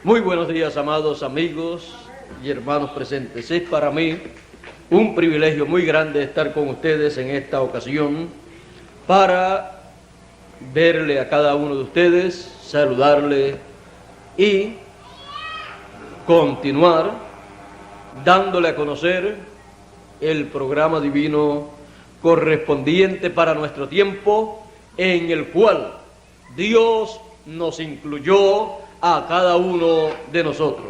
Muy buenos días, amados amigos y hermanos presentes. Es para mí un privilegio muy grande estar con ustedes en esta ocasión para verle a cada uno de ustedes, saludarle y continuar dándole a conocer el programa divino correspondiente para nuestro tiempo, en el cual Dios nos incluyó a cada uno de nosotros,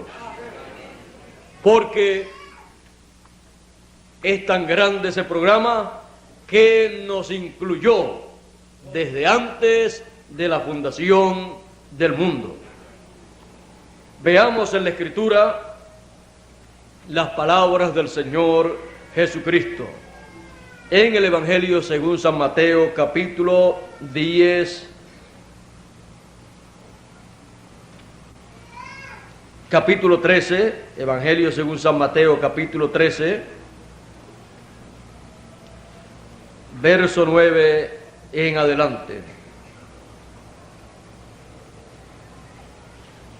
porque es tan grande ese programa que nos incluyó desde antes de la fundación del mundo. Veamos en la Escritura las palabras del Señor Jesucristo en el Evangelio según San Mateo, capítulo 10, capítulo 13, Evangelio según San Mateo, capítulo 13, verso 9 en adelante.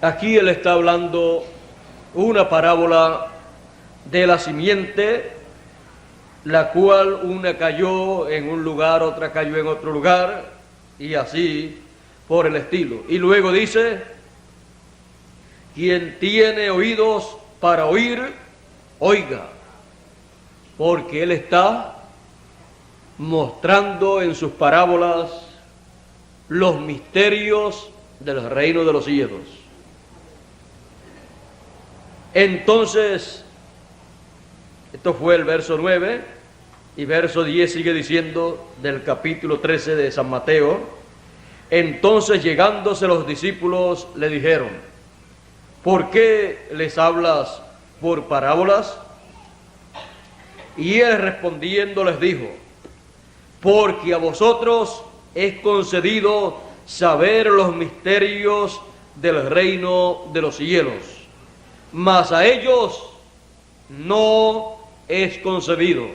Aquí él está hablando una parábola de la simiente, la cual una cayó en un lugar, otra cayó en otro lugar, y así por el estilo. Y luego dice: quien tiene oídos para oír, oiga, porque él está mostrando en sus parábolas los misterios del reino de los cielos. Entonces, esto fue el verso 9, y verso 10 sigue diciendo del capítulo 13 de San Mateo: entonces llegándose los discípulos le dijeron: ¿por qué les hablas por parábolas? Y él respondiendo les dijo: porque a vosotros es concedido saber los misterios del reino de los cielos, mas a ellos no es concedido.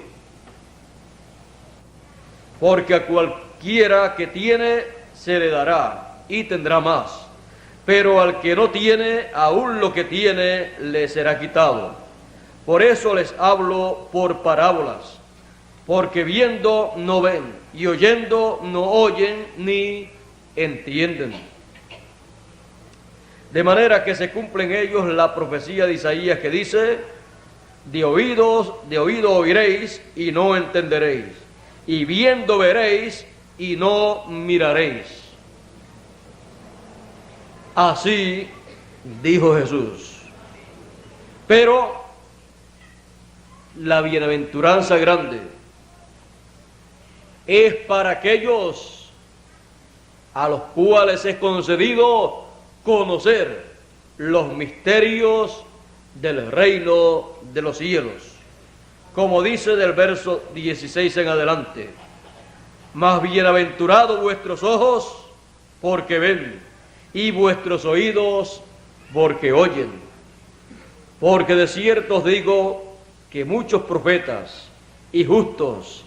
Porque a cualquiera que tiene se le dará y tendrá más, pero al que no tiene, aún lo que tiene le será quitado. Por eso les hablo por parábolas, porque viendo no ven, y oyendo no oyen ni entienden. De manera que se cumple en ellos la profecía de Isaías que dice: de oído oiréis y no entenderéis, y viendo veréis y no miraréis. Así dijo Jesús. Pero la bienaventuranza grande es para aquellos a los cuales es concedido conocer los misterios del reino de los cielos, como dice del verso 16 en adelante: más bienaventurados vuestros ojos porque ven, y vuestros oídos porque oyen. Porque de cierto os digo que muchos profetas y justos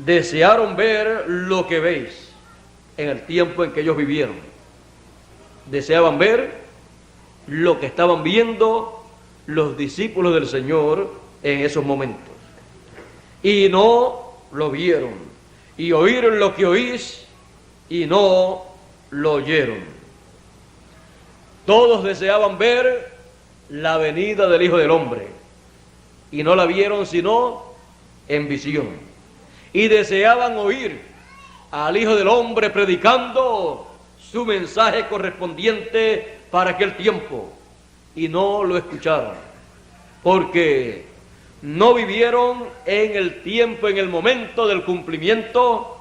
desearon ver lo que veis en el tiempo en que ellos vivieron. Deseaban ver lo que estaban viendo los discípulos del Señor en esos momentos, y no lo vieron, y oíron lo que oís y no lo oyeron. Todos deseaban ver la venida del Hijo del Hombre, y no la vieron sino en visión. Y deseaban oír al Hijo del Hombre predicando su mensaje correspondiente para aquel tiempo, y no lo escucharon, porque no vivieron en el tiempo, en el momento del cumplimiento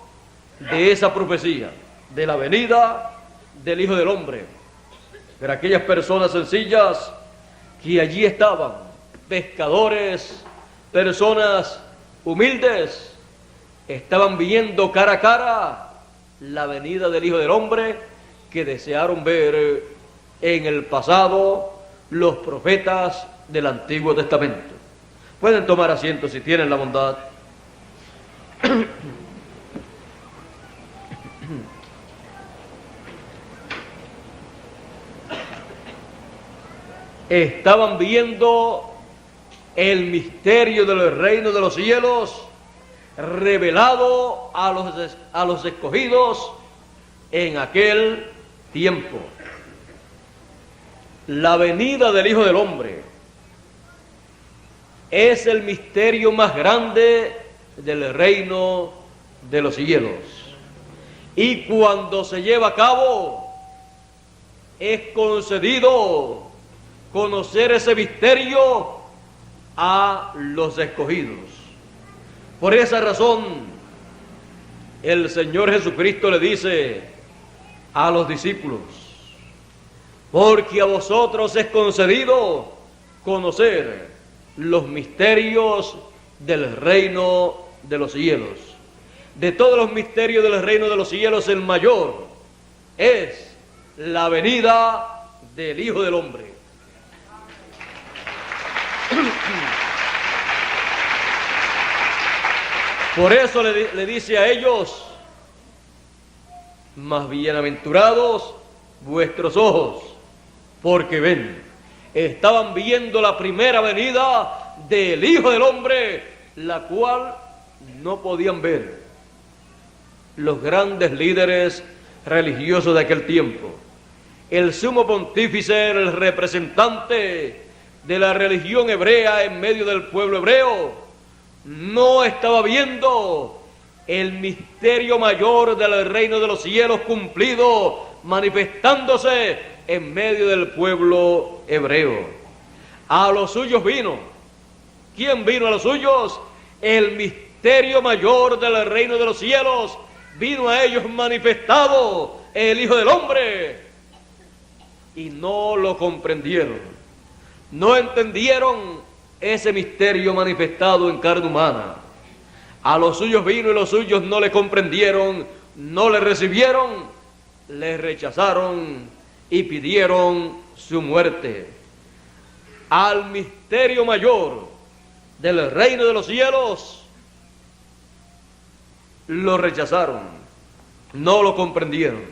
de esa profecía, de la venida del Hijo del Hombre. Pero aquellas personas sencillas que allí estaban, pescadores, personas humildes, estaban viendo cara a cara la venida del Hijo del Hombre que desearon ver en el pasado los profetas del Antiguo Testamento. Pueden tomar asiento si tienen la bondad. estaban viendo el misterio del reino de los cielos revelado a los escogidos en aquel tiempo. La venida del Hijo del Hombre es el misterio más grande del reino de los cielos. Y cuando se lleva a cabo, es concedido conocer ese misterio a los escogidos. Por esa razón, el Señor Jesucristo le dice a los discípulos: porque a vosotros es concedido conocer los misterios del reino de los cielos. De todos los misterios del reino de los cielos, el mayor es la venida del Hijo del Hombre. Por eso le dice a ellos: más bienaventurados vuestros ojos, porque ven. Estaban viendo la primera venida del Hijo del Hombre, la cual no podían ver los grandes líderes religiosos de aquel tiempo. El sumo pontífice, el representante de la religión hebrea en medio del pueblo hebreo, no estaba viendo el misterio mayor del reino de los cielos cumplido, manifestándose en medio del pueblo hebreo. A los suyos vino. ¿Quién vino a los suyos? El misterio mayor del reino de los cielos vino a ellos manifestado, el Hijo del Hombre, y no lo comprendieron. No entendieron ese misterio manifestado en carne humana. A los suyos vino y los suyos no le comprendieron, no le recibieron, le rechazaron y pidieron su muerte. Al misterio mayor del reino de los cielos lo rechazaron, no lo comprendieron.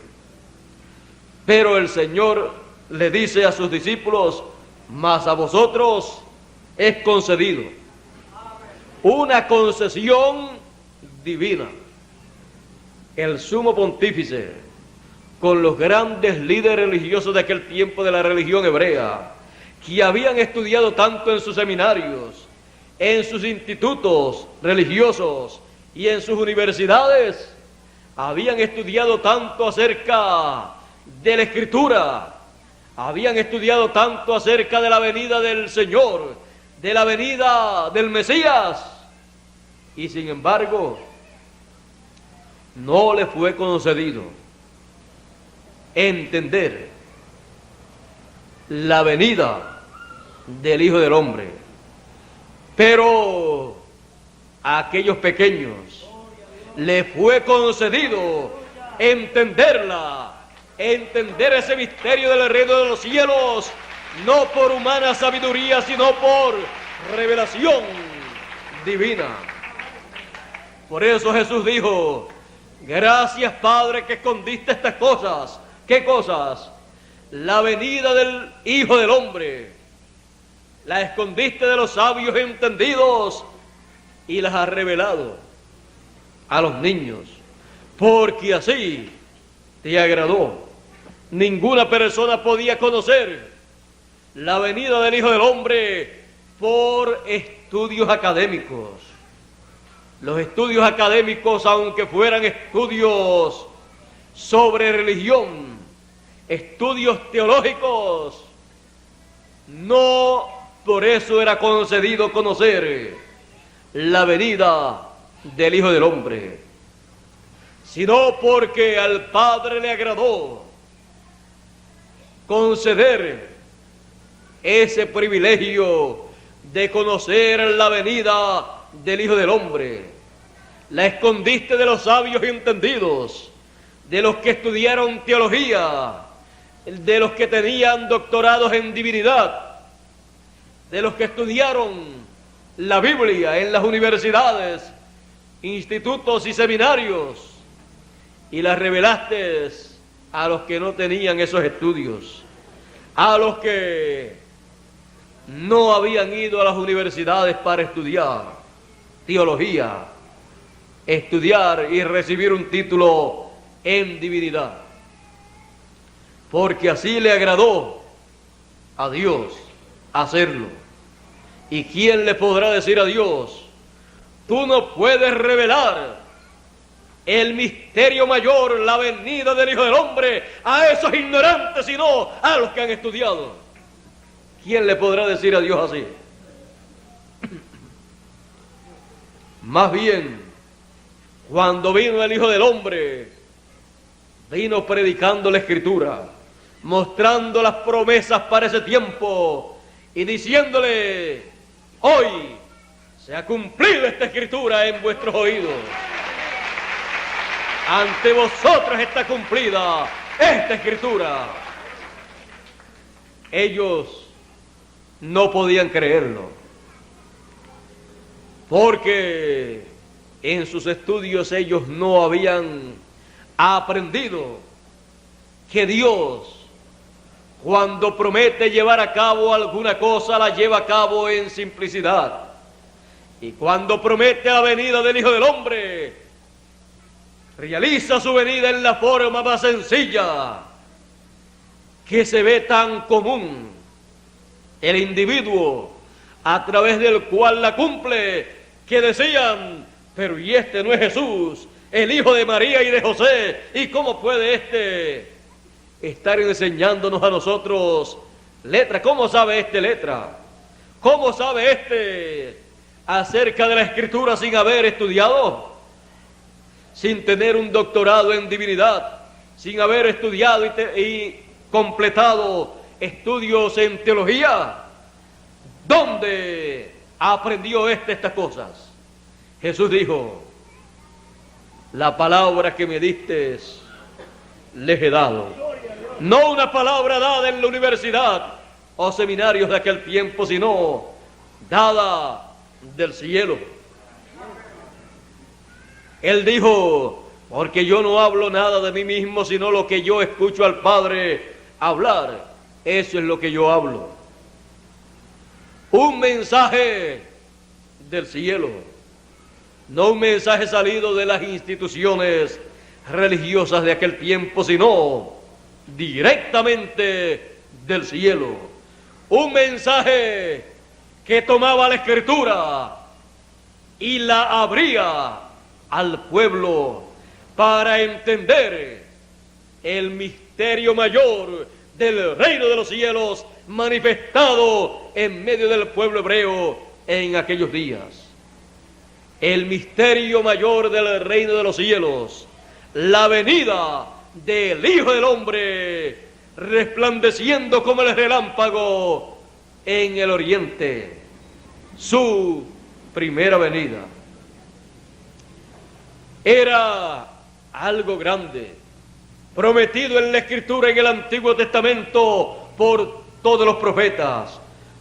Pero el Señor le dice a sus discípulos: mas a vosotros es concedido una concesión divina. El sumo pontífice, con los grandes líderes religiosos de aquel tiempo de la religión hebrea, que habían estudiado tanto en sus seminarios, en sus institutos religiosos y en sus universidades, habían estudiado tanto acerca de la Escritura, habían estudiado tanto acerca de la venida del Señor, de la venida del Mesías, y sin embargo no le fue concedido entender la venida del Hijo del Hombre. Pero a aquellos pequeños le fue concedido entenderla, entender ese misterio del reino de los cielos, no por humana sabiduría, sino por revelación divina. Por eso Jesús dijo: gracias, Padre, que escondiste estas cosas. ¿Qué cosas? La venida del Hijo del Hombre. La escondiste de los sabios entendidos y las has revelado a los niños, porque así te agradó. Ninguna persona podía conocer la venida del Hijo del Hombre por estudios académicos. Los estudios académicos, aunque fueran estudios sobre religión, estudios teológicos, no por eso era concedido conocer la venida del Hijo del Hombre, sino porque al Padre le agradó conceder ese privilegio de conocer la venida del Hijo del Hombre. La escondiste de los sabios y entendidos, de los que estudiaron teología, de los que tenían doctorados en divinidad, de los que estudiaron la Biblia en las universidades, institutos y seminarios, y las revelaste a los que no tenían esos estudios, a los que no habían ido a las universidades para estudiar teología, estudiar y recibir un título en divinidad, porque así le agradó a Dios hacerlo. ¿Y quién le podrá decir a Dios: tú no puedes revelar el misterio mayor, la venida del Hijo del Hombre, a esos ignorantes, sino a los que han estudiado? ¿Quién le podrá decir a Dios así? Más bien, cuando vino el Hijo del Hombre, vino predicando la Escritura, mostrando las promesas para ese tiempo y diciéndole: hoy se ha cumplido esta Escritura en vuestros oídos. Ante vosotros está cumplida esta Escritura. Ellos no podían creerlo, porque en sus estudios ellos no habían aprendido que Dios, cuando promete llevar a cabo alguna cosa, la lleva a cabo en simplicidad. Y cuando promete la venida del Hijo del Hombre, realiza su venida en la forma más sencilla, que se ve tan común. El individuo a través del cual la cumple, que decían: pero ¿y este no es Jesús, el hijo de María y de José? ¿Y cómo puede este estar enseñándonos a nosotros letra? ¿Cómo sabe este letra? ¿Cómo sabe este acerca de la Escritura sin haber estudiado? Sin tener un doctorado en divinidad, sin haber estudiado y completado estudios en teología. ¿Dónde aprendió estas cosas? Jesús dijo: la palabra que me diste les he dado. No una palabra dada en la universidad o seminarios de aquel tiempo, sino dada del cielo. Él dijo: porque yo no hablo nada de mí mismo, sino lo que yo escucho al Padre hablar, eso es lo que yo hablo. Un mensaje del cielo, no un mensaje salido de las instituciones religiosas de aquel tiempo, sino directamente del cielo. Un mensaje que tomaba la Escritura y la abría al pueblo para entender el misterio mayor del reino de los cielos manifestado en medio del pueblo hebreo en aquellos días. El misterio mayor del reino de los cielos, la venida del Hijo del Hombre resplandeciendo como el relámpago en el oriente, su primera venida. Era algo grande, prometido en la Escritura en el Antiguo Testamento por todos los profetas.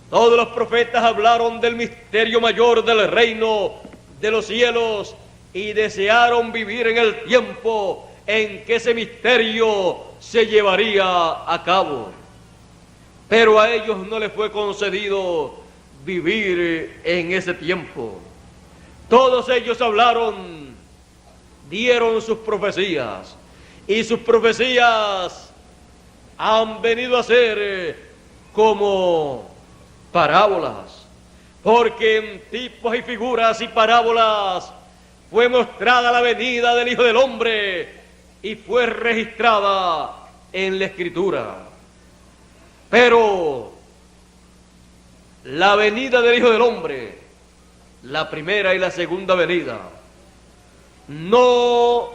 Todos los profetas hablaron del misterio mayor del reino de los cielos y desearon vivir en el tiempo en que ese misterio se llevaría a cabo. Pero a ellos no les fue concedido vivir en ese tiempo. Todos ellos hablaron, dieron sus profecías, y sus profecías han venido a ser como parábolas, porque en tipos y figuras y parábolas fue mostrada la venida del Hijo del Hombre y fue registrada en la Escritura. Pero la venida del Hijo del Hombre, la primera y la segunda venida, no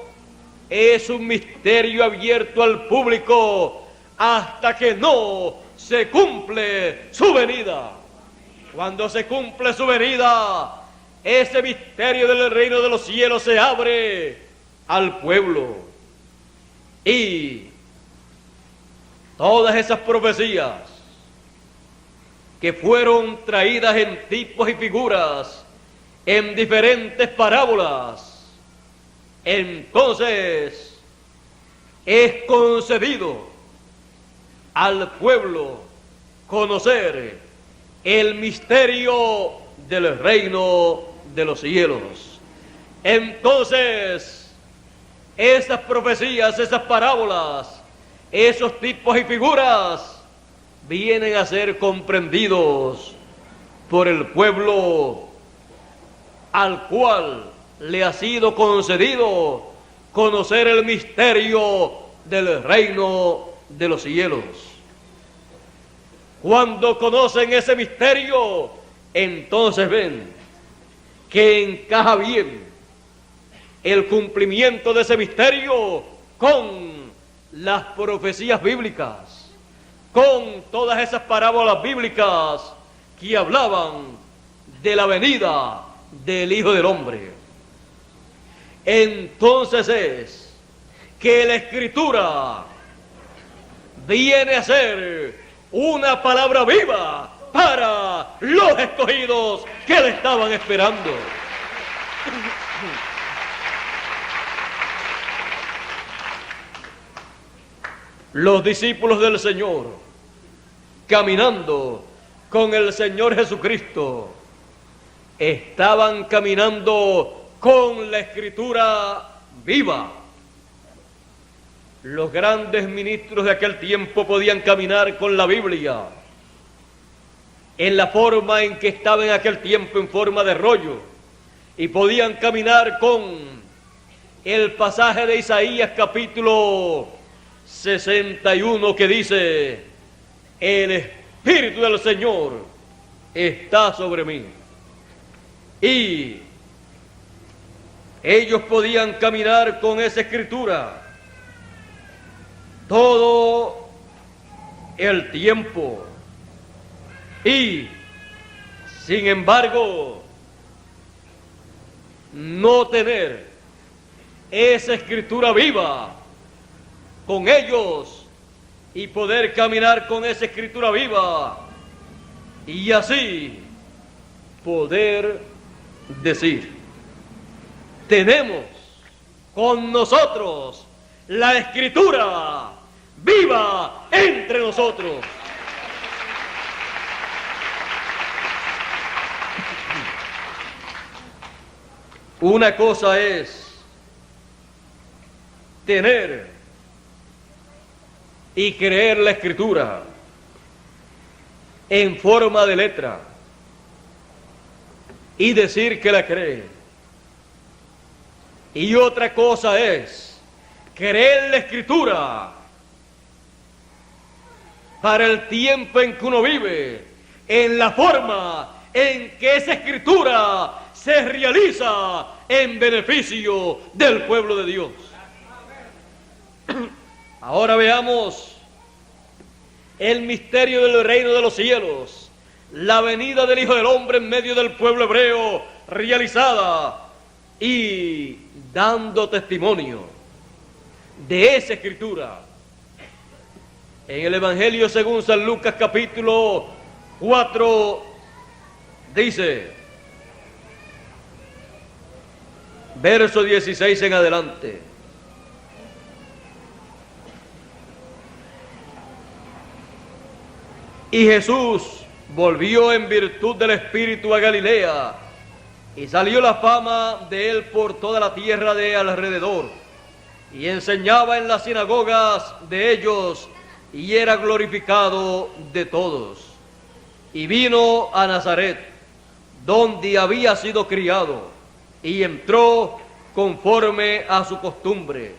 es un misterio abierto al público hasta que no se cumple su venida. Cuando se cumple su venida, ese misterio del reino de los cielos se abre al pueblo. Y todas esas profecías que fueron traídas en tipos y figuras, en diferentes parábolas, entonces es concedido al pueblo conocer el misterio del reino de los cielos. Entonces, esas profecías, esas parábolas, esos tipos y figuras vienen a ser comprendidos por el pueblo al cual le ha sido concedido conocer el misterio del reino de los cielos. Cuando conocen ese misterio, entonces ven que encaja bien el cumplimiento de ese misterio con las profecías bíblicas, con todas esas parábolas bíblicas que hablaban de la venida del Hijo del Hombre. Entonces es que la Escritura viene a ser una palabra viva para los escogidos que le estaban esperando. Los discípulos del Señor, caminando con el Señor Jesucristo, estaban caminando con la Escritura viva. Los grandes ministros de aquel tiempo podían caminar con la Biblia en la forma en que estaba en aquel tiempo, en forma de rollo, y podían caminar con el pasaje de Isaías capítulo 61 que dice: el Espíritu del Señor está sobre mí. Y ellos podían caminar con esa escritura todo el tiempo. Y, sin embargo, no tener esa escritura viva con ellos y poder caminar con esa escritura viva y así poder decir: tenemos con nosotros la escritura viva entre nosotros. Una cosa es tener y creer la escritura en forma de letra y decir que la cree. Y otra cosa es creer la escritura para el tiempo en que uno vive, en la forma en que esa escritura se realiza en beneficio del pueblo de Dios. Ahora veamos el misterio del reino de los cielos, la venida del Hijo del Hombre en medio del pueblo hebreo realizada y dando testimonio de esa escritura. En el Evangelio según San Lucas capítulo 4 dice, verso 16 en adelante: y Jesús volvió en virtud del Espíritu a Galilea, y salió la fama de él por toda la tierra de alrededor, y enseñaba en las sinagogas de ellos, y era glorificado de todos. Y vino a Nazaret, donde había sido criado, y entró conforme a su costumbre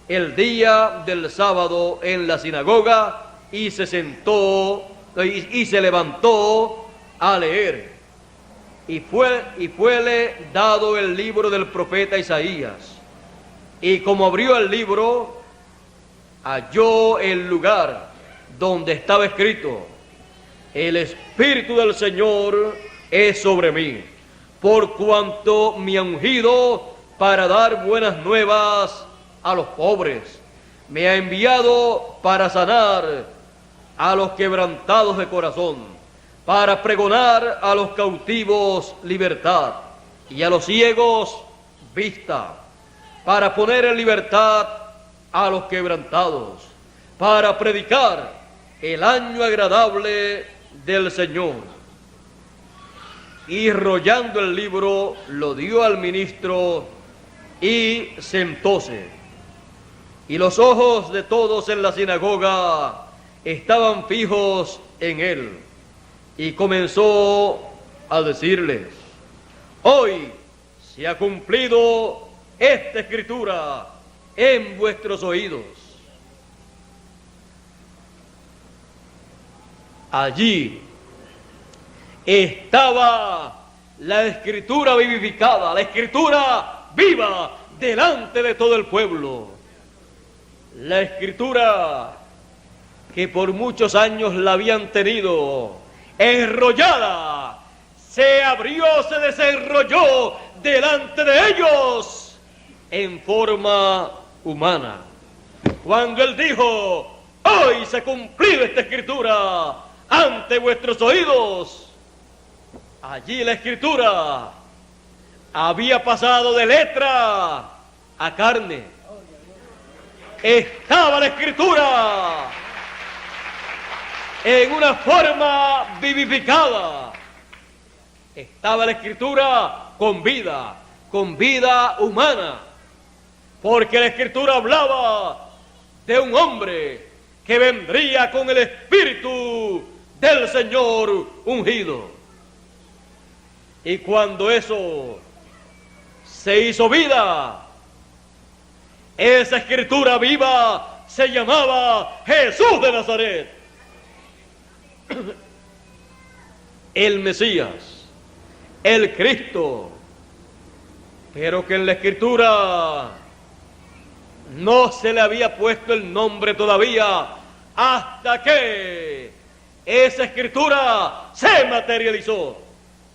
el día del sábado en la sinagoga, y se sentó y se levantó a leer. Y fuele dado el libro del profeta Isaías. Y como abrió el libro, halló el lugar donde estaba escrito: el Espíritu del Señor es sobre mí, por cuanto me ha ungido para dar buenas nuevas a los pobres. Me ha enviado para sanar a los quebrantados de corazón, para pregonar a los cautivos libertad y a los ciegos vista, para poner en libertad a los quebrantados, para predicar el año agradable del Señor. y rollando el libro lo dio al ministro y sentóse. Y los ojos de todos en la sinagoga estaban fijos en él. Y comenzó a decirles: hoy se ha cumplido esta escritura en vuestros oídos. Allí estaba la escritura vivificada, la escritura viva delante de todo el pueblo. La escritura que por muchos años la habían tenido enrollada, se abrió, se desenrolló delante de ellos en forma humana. Cuando él dijo: hoy se ha cumplido esta escritura ante vuestros oídos, allí la escritura había pasado de letra a carne. Estaba la escritura en una forma vivificada. Estaba la escritura con vida humana, porque la escritura hablaba de un hombre que vendría con el espíritu del Señor ungido. Y cuando eso se hizo vida, esa escritura viva se llamaba Jesús de Nazaret, el Mesías, el Cristo, pero que en la escritura no se le había puesto el nombre todavía, hasta que esa escritura se materializó.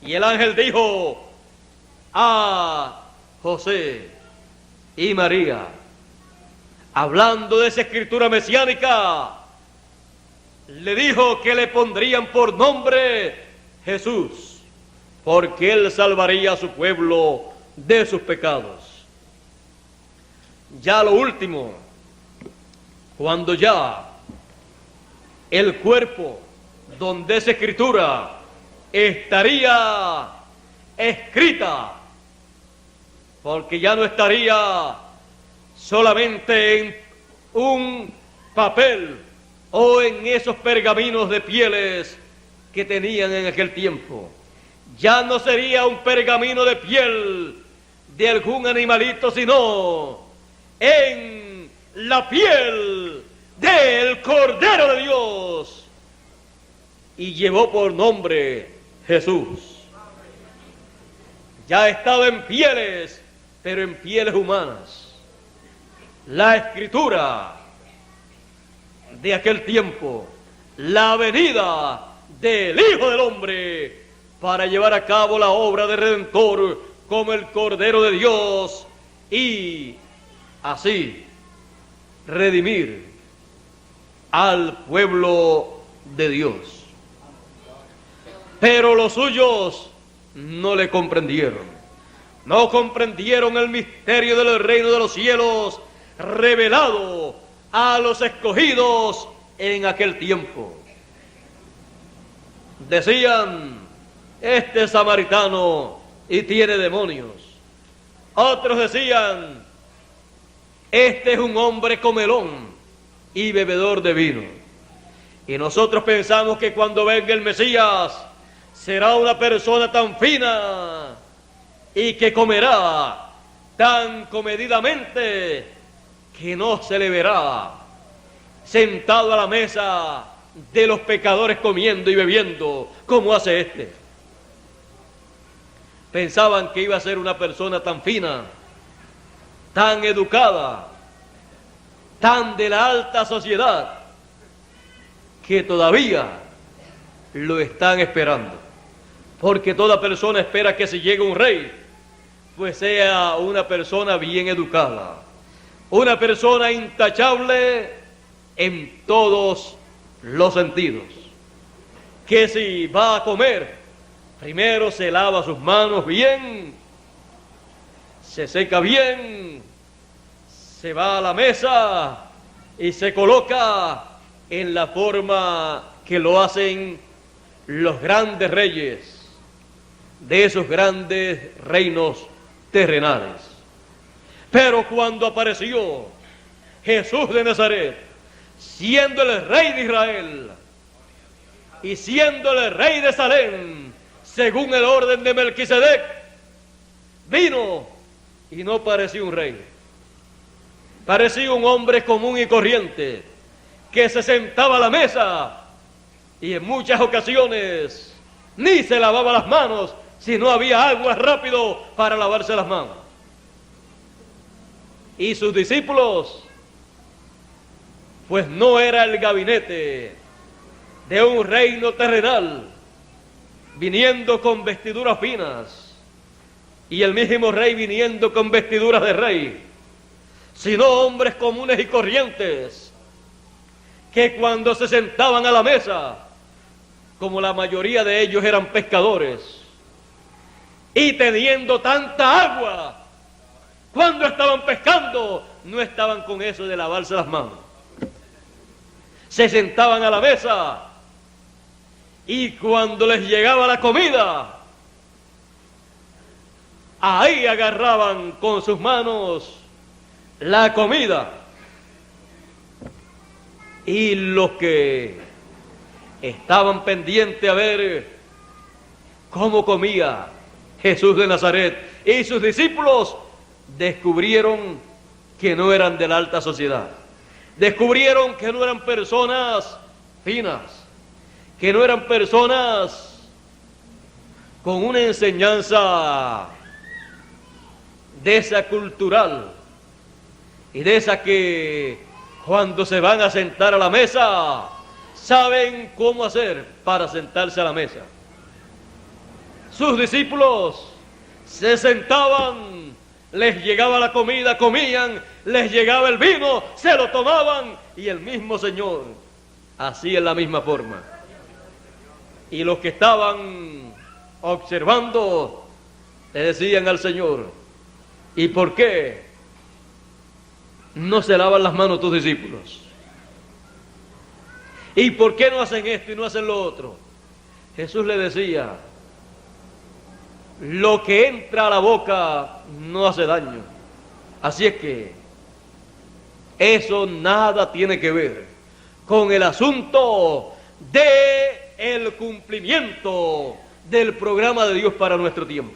Y el ángel dijo a José y María, hablando de esa escritura mesiánica, le dijo que le pondrían por nombre Jesús, porque él salvaría a su pueblo de sus pecados. Ya lo último, cuando ya el cuerpo donde esa escritura estaría escrita, porque ya no estaría solamente en un papel o en esos pergaminos de pieles que tenían en aquel tiempo. Ya no sería un pergamino de piel de algún animalito, sino en la piel del Cordero de Dios. Y llevó por nombre Jesús. Ya estaba en pieles, pero en pieles humanas. La escritura de aquel tiempo, la venida del Hijo del Hombre para llevar a cabo la obra de Redentor como el Cordero de Dios y así redimir al pueblo de Dios. Pero los suyos no le comprendieron. No comprendieron el misterio del reino de los cielos revelado a los escogidos en aquel tiempo. Decían: este es samaritano y tiene demonios. Otros decían: este es un hombre comelón y bebedor de vino. Y nosotros pensamos que cuando venga el Mesías será una persona tan fina y que comerá tan comedidamente que no se le verá sentado a la mesa de los pecadores comiendo y bebiendo como hace este. Pensaban que iba a ser una persona tan fina, tan educada, tan de la alta sociedad, que todavía lo están esperando. Porque toda persona espera que si llega un rey, pues sea una persona bien educada, una persona intachable en todos los sentidos. Que si va a comer, primero se lava sus manos bien, se seca bien, se va a la mesa y se coloca en la forma que lo hacen los grandes reyes de esos grandes reinos terrenales. Pero cuando apareció Jesús de Nazaret, siendo el rey de Israel y siendo el rey de Salem, según el orden de Melquisedec, vino y no parecía un rey. Parecía un hombre común y corriente que se sentaba a la mesa y en muchas ocasiones ni se lavaba las manos si no había agua rápido para lavarse las manos. Y sus discípulos, pues no era el gabinete de un reino terrenal, viniendo con vestiduras finas, y el mismo rey viniendo con vestiduras de rey, sino hombres comunes y corrientes, que cuando se sentaban a la mesa, como la mayoría de ellos eran pescadores, y teniendo tanta agua, cuando estaban pescando, no estaban con eso de lavarse las manos. Se sentaban a la mesa, y cuando les llegaba la comida, ahí agarraban con sus manos la comida. Y los que estaban pendientes a ver cómo comía Jesús de Nazaret y sus discípulos, descubrieron que no eran de la alta sociedad. Descubrieron que no eran personas finas, que no eran personas con una enseñanza de esa cultural y de esa que cuando se van a sentar a la mesa saben cómo hacer para sentarse a la mesa. Sus discípulos se sentaban, les llegaba la comida, comían, les llegaba el vino, se lo tomaban, y el mismo Señor hacía en la misma forma. Y los que estaban observando le decían al Señor: ¿y por qué no se lavan las manos tus discípulos? ¿Y por qué no hacen esto y no hacen lo otro? Jesús le decía: lo que entra a la boca no hace daño. Así es que eso nada tiene que ver con el asunto de el cumplimiento del programa de Dios para nuestro tiempo.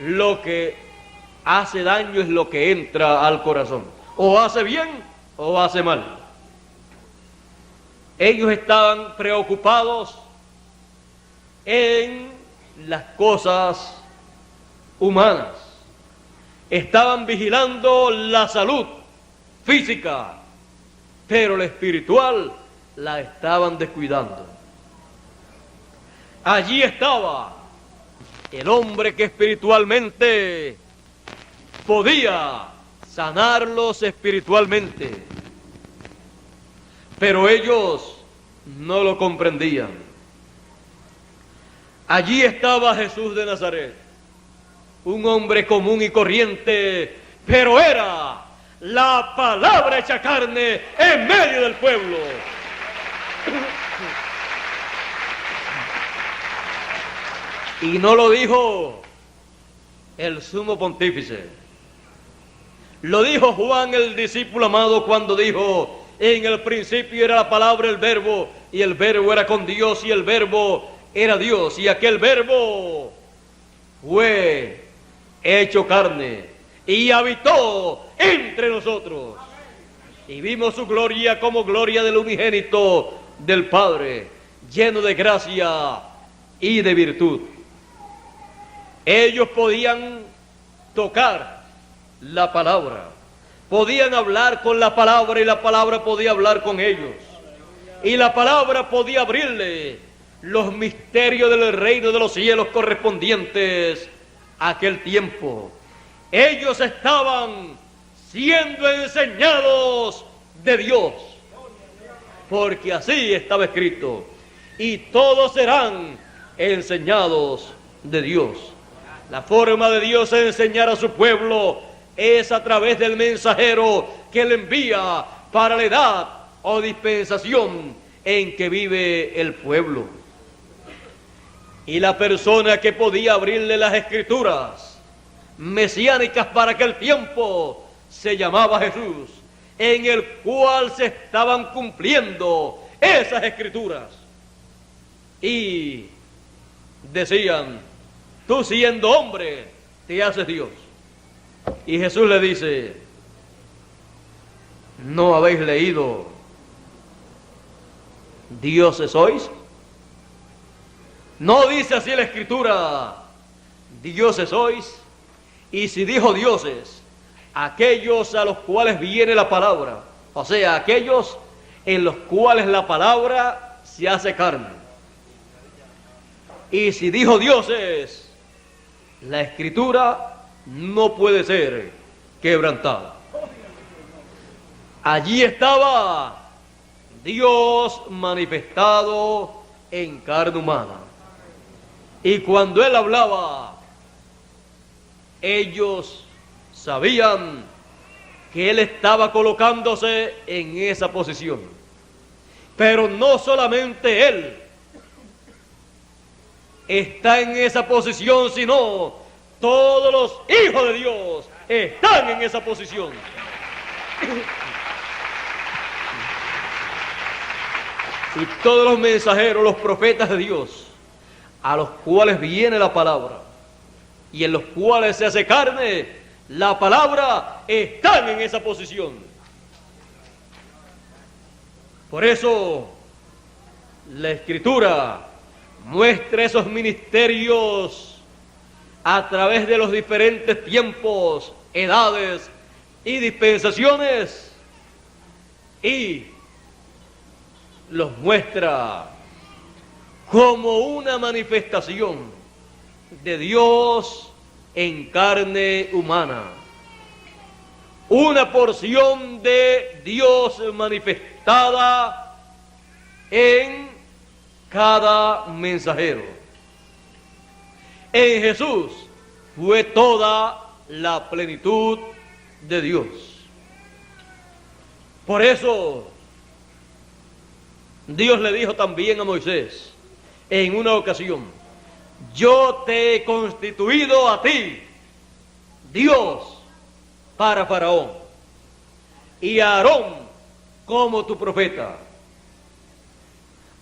Lo que hace daño es lo que entra al corazón. O hace bien o hace mal. Ellos estaban preocupados en las cosas humanas. Estaban vigilando la salud física, pero la espiritual la estaban descuidando. Allí estaba el hombre que espiritualmente podía sanarlos espiritualmente, pero ellos no lo comprendían. Allí estaba Jesús de Nazaret, un hombre común y corriente, pero era la palabra hecha carne en medio del pueblo. Y no lo dijo el sumo pontífice, lo dijo Juan el discípulo amado cuando dijo: en el principio era la palabra, el verbo, y el verbo era con Dios, y el verbo era Dios, y aquel verbo fue hecho carne y habitó entre nosotros, y vimos su gloria como gloria del unigénito del Padre, lleno de gracia y de virtud. Ellos podían tocar la palabra, podían hablar con la palabra, y la palabra podía hablar con ellos, y la palabra podía abrirle los misterios del reino de los cielos correspondientes a aquel tiempo. Ellos estaban siendo enseñados de Dios, porque así estaba escrito: y todos serán enseñados de Dios. La forma de Dios de enseñar a su pueblo es a través del mensajero que le envía para la edad o dispensación en que vive el pueblo. Y la persona que podía abrirle las escrituras mesiánicas para aquel tiempo se llamaba Jesús, en el cual se estaban cumpliendo esas escrituras. Y decían: tú siendo hombre, te haces Dios. Y Jesús le dice: ¿no habéis leído dioses sois? No dice así la escritura: dioses sois. Y si dijo dioses, aquellos a los cuales viene la palabra, o sea, aquellos en los cuales la palabra se hace carne. Y si dijo dioses, la escritura no puede ser quebrantada. Allí estaba Dios manifestado en carne humana. Y cuando Él hablaba, ellos sabían que Él estaba colocándose en esa posición. Pero no solamente Él está en esa posición, sino todos los hijos de Dios están en esa posición. Y todos los mensajeros, los profetas de Dios, a los cuales viene la palabra y en los cuales se hace carne la palabra, están en esa posición. Por eso la Escritura muestra esos ministerios a través de los diferentes tiempos, edades y dispensaciones, y los muestra como una manifestación de Dios en carne humana, una porción de Dios manifestada en cada mensajero. En Jesús fue toda la plenitud de Dios. Por eso Dios le dijo también a Moisés en una ocasión: yo te he constituido a ti Dios para Faraón y a Aarón como tu profeta,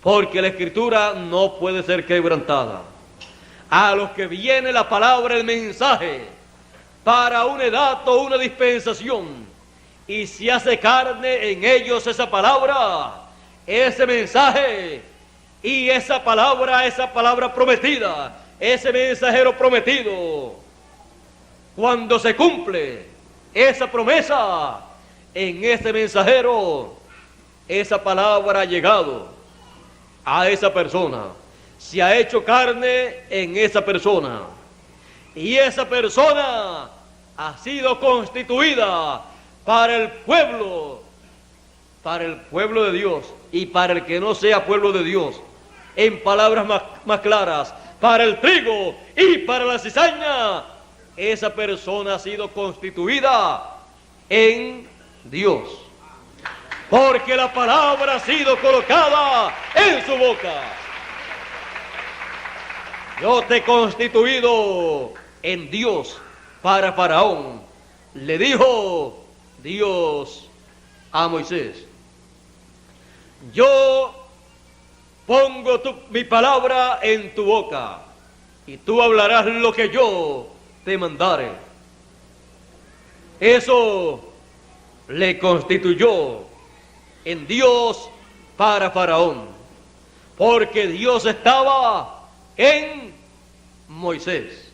porque la escritura no puede ser quebrantada. A los que viene la palabra, el mensaje, para una edad o una dispensación, y se hace carne en ellos esa palabra, ese mensaje y esa palabra prometida, ese mensajero prometido, cuando se cumple esa promesa en ese mensajero, esa palabra ha llegado a esa persona, se ha hecho carne en esa persona, y esa persona ha sido constituida para el pueblo de Dios, y para el que no sea pueblo de Dios, en palabras más claras, para el trigo y para la cizaña, esa persona ha sido constituida en Dios, porque la palabra ha sido colocada en su boca. Yo te he constituido en Dios para Faraón, le dijo Dios a Moisés. Yo pongo mi palabra en tu boca, y tú hablarás lo que yo te mandare. Eso le constituyó en Dios para Faraón, porque Dios estaba en Moisés,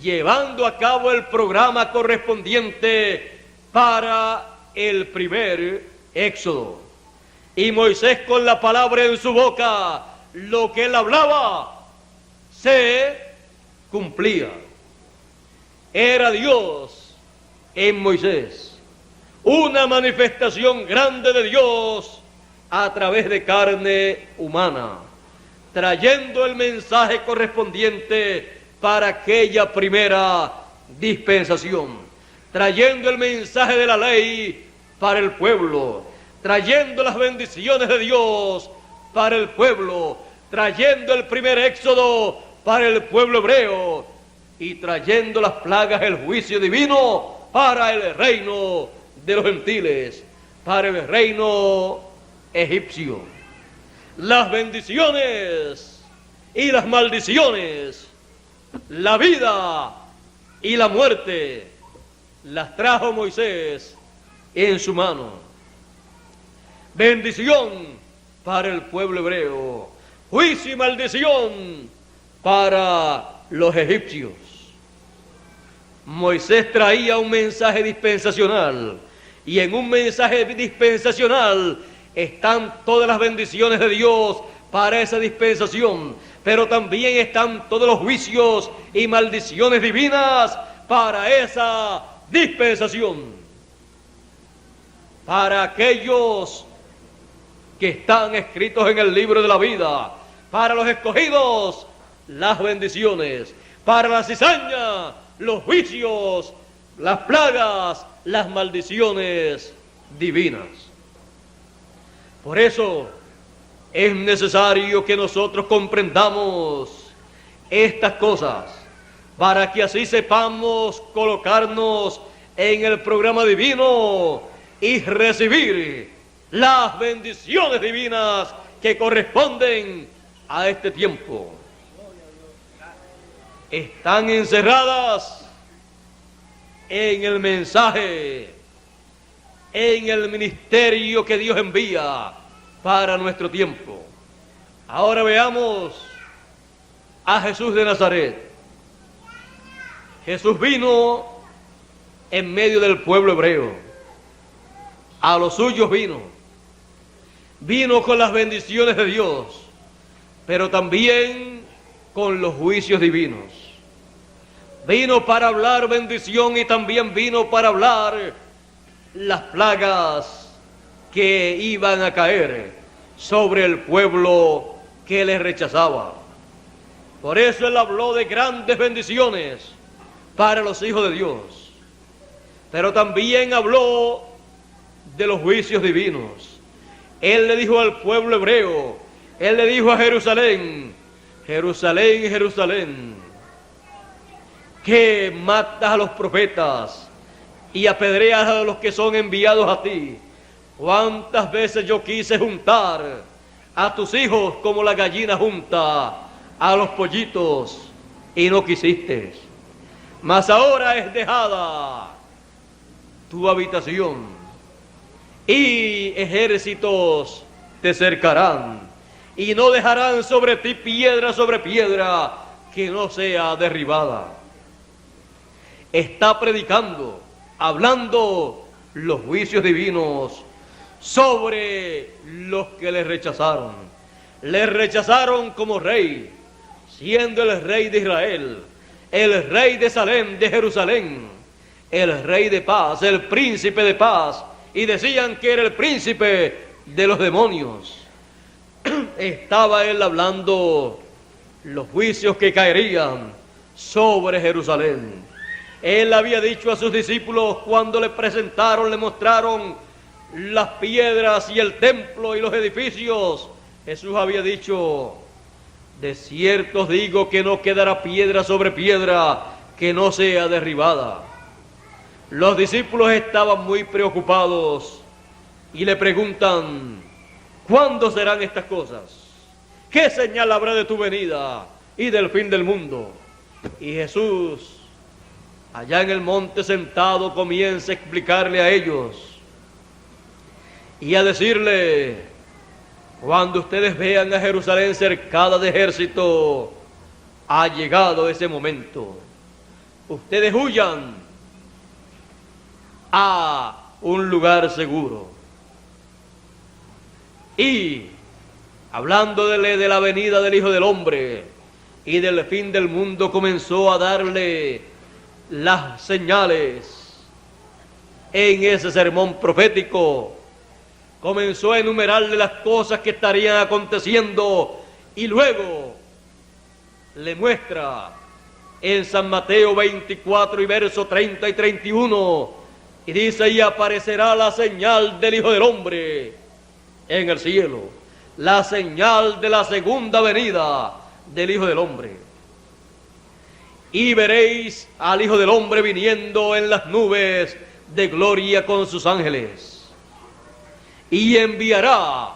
llevando a cabo el programa correspondiente para el primer éxodo. Y Moisés, con la palabra en su boca, lo que él hablaba se cumplía. Era Dios en Moisés, una manifestación grande de Dios a través de carne humana, trayendo el mensaje correspondiente para aquella primera dispensación, trayendo el mensaje de la ley para el pueblo, trayendo las bendiciones de Dios para el pueblo, trayendo el primer éxodo para el pueblo hebreo y trayendo las plagas el juicio divino para el reino de los gentiles, para el reino egipcio. Las bendiciones y las maldiciones, la vida y la muerte, las trajo Moisés en su mano. Bendición para el pueblo hebreo, juicio y maldición para los egipcios. Moisés traía un mensaje dispensacional, y en un mensaje dispensacional están todas las bendiciones de Dios para esa dispensación, pero también están todos los juicios y maldiciones divinas para esa dispensación. Para aquellos que están escritos en el libro de la vida, para los escogidos, las bendiciones, para la cizaña, los juicios, las plagas, las maldiciones divinas. Por eso es necesario que nosotros comprendamos estas cosas, para que así sepamos colocarnos en el programa divino y recibir las bendiciones divinas que corresponden a este tiempo. Están encerradas en el mensaje, en el ministerio que Dios envía para nuestro tiempo. Ahora veamos a Jesús de Nazaret. Jesús vino en medio del pueblo hebreo. A los suyos vino con las bendiciones de Dios, pero también con los juicios divinos. Vino para hablar bendición y también vino para hablar las plagas que iban a caer sobre el pueblo que le rechazaba. Por eso él habló de grandes bendiciones para los hijos de Dios, pero también habló de los juicios divinos. Él le dijo al pueblo hebreo, él le dijo a Jerusalén: Jerusalén, Jerusalén, que matas a los profetas y apedreas a los que son enviados a ti. ¿Cuántas veces yo quise juntar a tus hijos como la gallina junta a los pollitos y no quisiste? Mas ahora es dejada tu habitación y ejércitos te cercarán y no dejarán sobre ti piedra sobre piedra que no sea derribada. Está predicando, hablando los juicios divinos sobre los que le rechazaron. Le rechazaron como rey, siendo el rey de Israel, el rey de Salem, de Jerusalén, el rey de paz, el príncipe de paz, y decían que era el príncipe de los demonios. Estaba él hablando los juicios que caerían sobre Jerusalén. Él había dicho a sus discípulos cuando le presentaron, le mostraron las piedras y el templo y los edificios. Jesús había dicho: de cierto os digo que no quedará piedra sobre piedra que no sea derribada. Los discípulos estaban muy preocupados y le preguntan: ¿cuándo serán estas cosas? ¿Qué señal habrá de tu venida y del fin del mundo? Y Jesús, allá en el monte sentado, comienza a explicarle a ellos y a decirle: cuando ustedes vean a Jerusalén cercada de ejército, ha llegado ese momento. Ustedes huyan a un lugar seguro. Y hablándole de la venida del Hijo del Hombre y del fin del mundo, comenzó a darle las señales. En ese sermón profético comenzó a enumerarle las cosas que estarían aconteciendo, y luego le muestra en San Mateo 24 y verso 30 y 31, y dice: y aparecerá la señal del Hijo del Hombre en el cielo, la señal de la segunda venida del Hijo del Hombre. y veréis al Hijo del Hombre viniendo en las nubes de gloria con sus ángeles. Y enviará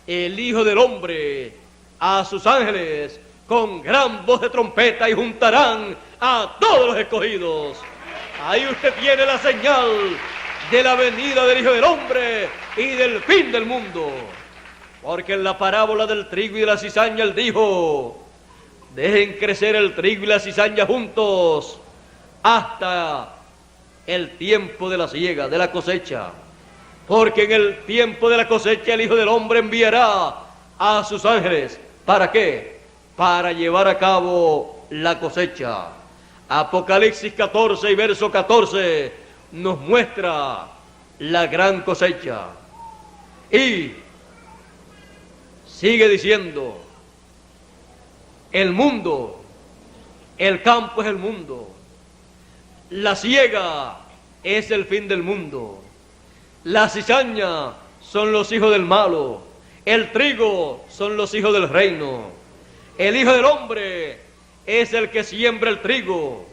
el Hijo del Hombre a sus ángeles con gran voz de trompeta y juntarán a todos los escogidos. Ahí usted tiene la señal de la venida del Hijo del Hombre y del fin del mundo. Porque en la parábola del trigo y de la cizaña él dijo: dejen crecer el trigo y la cizaña juntos hasta el tiempo de la siega, de la cosecha. Porque en el tiempo de la cosecha el Hijo del Hombre enviará a sus ángeles. ¿Para qué? Para llevar a cabo la cosecha. Apocalipsis 14 y verso 14 nos muestra la gran cosecha. Y sigue diciendo: el mundo, el campo es el mundo, la siega es el fin del mundo, la cizaña son los hijos del malo, el trigo son los hijos del reino, el Hijo del Hombre es el que siembra el trigo,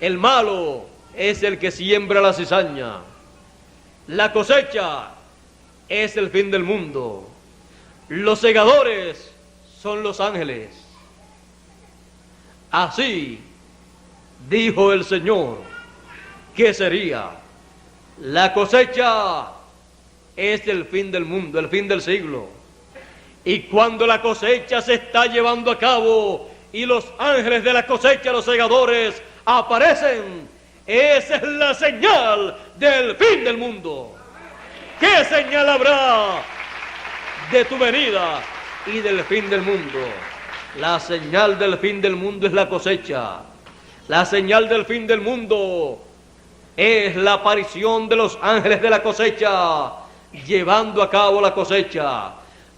el malo es el que siembra la cizaña, la cosecha es el fin del mundo, los segadores son los ángeles. Así dijo el Señor que sería. La cosecha es el fin del mundo, el fin del siglo. Y cuando la cosecha se está llevando a cabo y los ángeles de la cosecha, los segadores, aparecen, esa es la señal del fin del mundo. ¿Qué señal habrá de tu venida y del fin del mundo? La señal del fin del mundo es la cosecha. La señal del fin del mundo es la aparición de los ángeles de la cosecha, llevando a cabo la cosecha,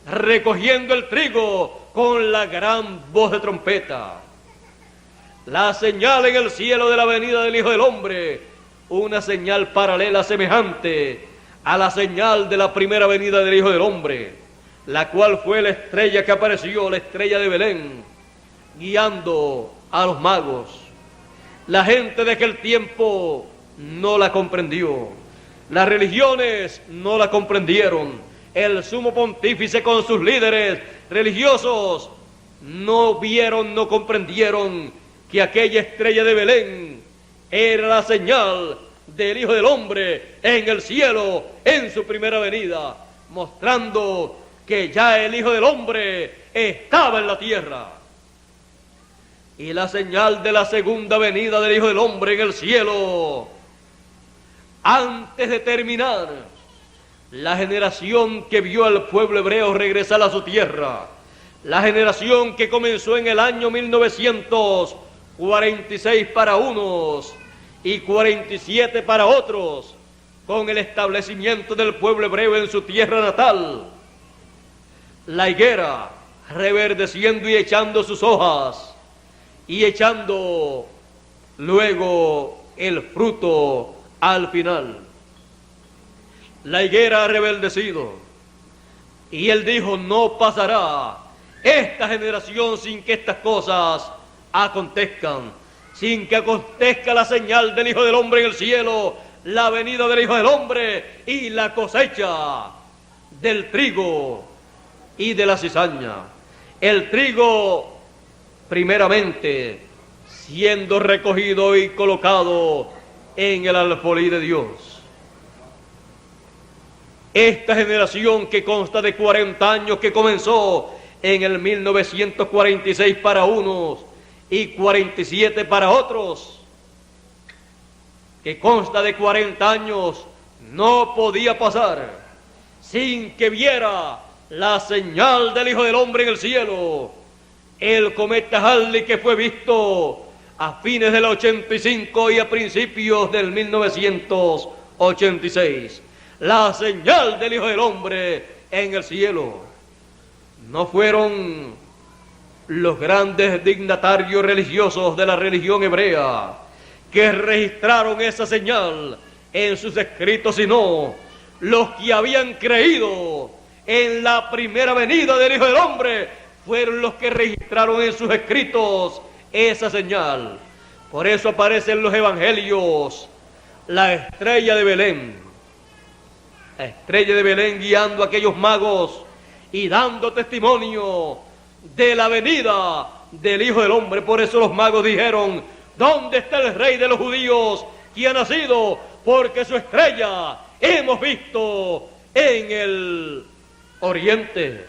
recogiendo el trigo con la gran voz de trompeta. La señal en el cielo de la venida del Hijo del Hombre, una señal paralela semejante a la señal de la primera venida del Hijo del Hombre, la cual fue la estrella que apareció, la estrella de Belén, guiando a los magos. La gente de aquel tiempo no la comprendió, las religiones no la comprendieron, el sumo pontífice con sus líderes religiosos no vieron, no comprendieron que aquella estrella de Belén era la señal del Hijo del Hombre en el cielo, en su primera venida, mostrando que ya el Hijo del Hombre estaba en la tierra. Y la señal de la segunda venida del Hijo del Hombre en el cielo, antes de terminar, la generación que vio al pueblo hebreo regresar a su tierra, la generación que comenzó en el año 1946 para unos y 47 para otros, con el establecimiento del pueblo hebreo en su tierra natal, la higuera reverdeciendo y echando sus hojas, y echando luego el fruto al final. La higuera ha rebeldecido, y él dijo: no pasará esta generación sin que estas cosas acontezcan, sin que acontezca la señal del Hijo del Hombre en el cielo, la venida del Hijo del Hombre y la cosecha del trigo y de la cizaña. El trigo, primeramente, siendo recogido y colocado en el alfolí de Dios. Esta generación que consta de 40 años, que comenzó en el 1946 para unos y 47 para otros, que consta de 40 años, no podía pasar sin que viera la señal del Hijo del Hombre en el cielo, el cometa Halley, que fue visto a fines del 85 y a principios del 1986. La señal del Hijo del Hombre en el cielo. No fueron los grandes dignatarios religiosos de la religión hebrea que registraron esa señal en sus escritos, sino los que habían creído en la primera venida del Hijo del Hombre fueron los que registraron en sus escritos esa señal. Por eso aparece en los evangelios la estrella de Belén. La estrella de Belén guiando a aquellos magos y dando testimonio de la venida del Hijo del Hombre. Por eso los magos dijeron: ¿dónde está el Rey de los judíos que ha nacido? Porque su estrella hemos visto en el oriente.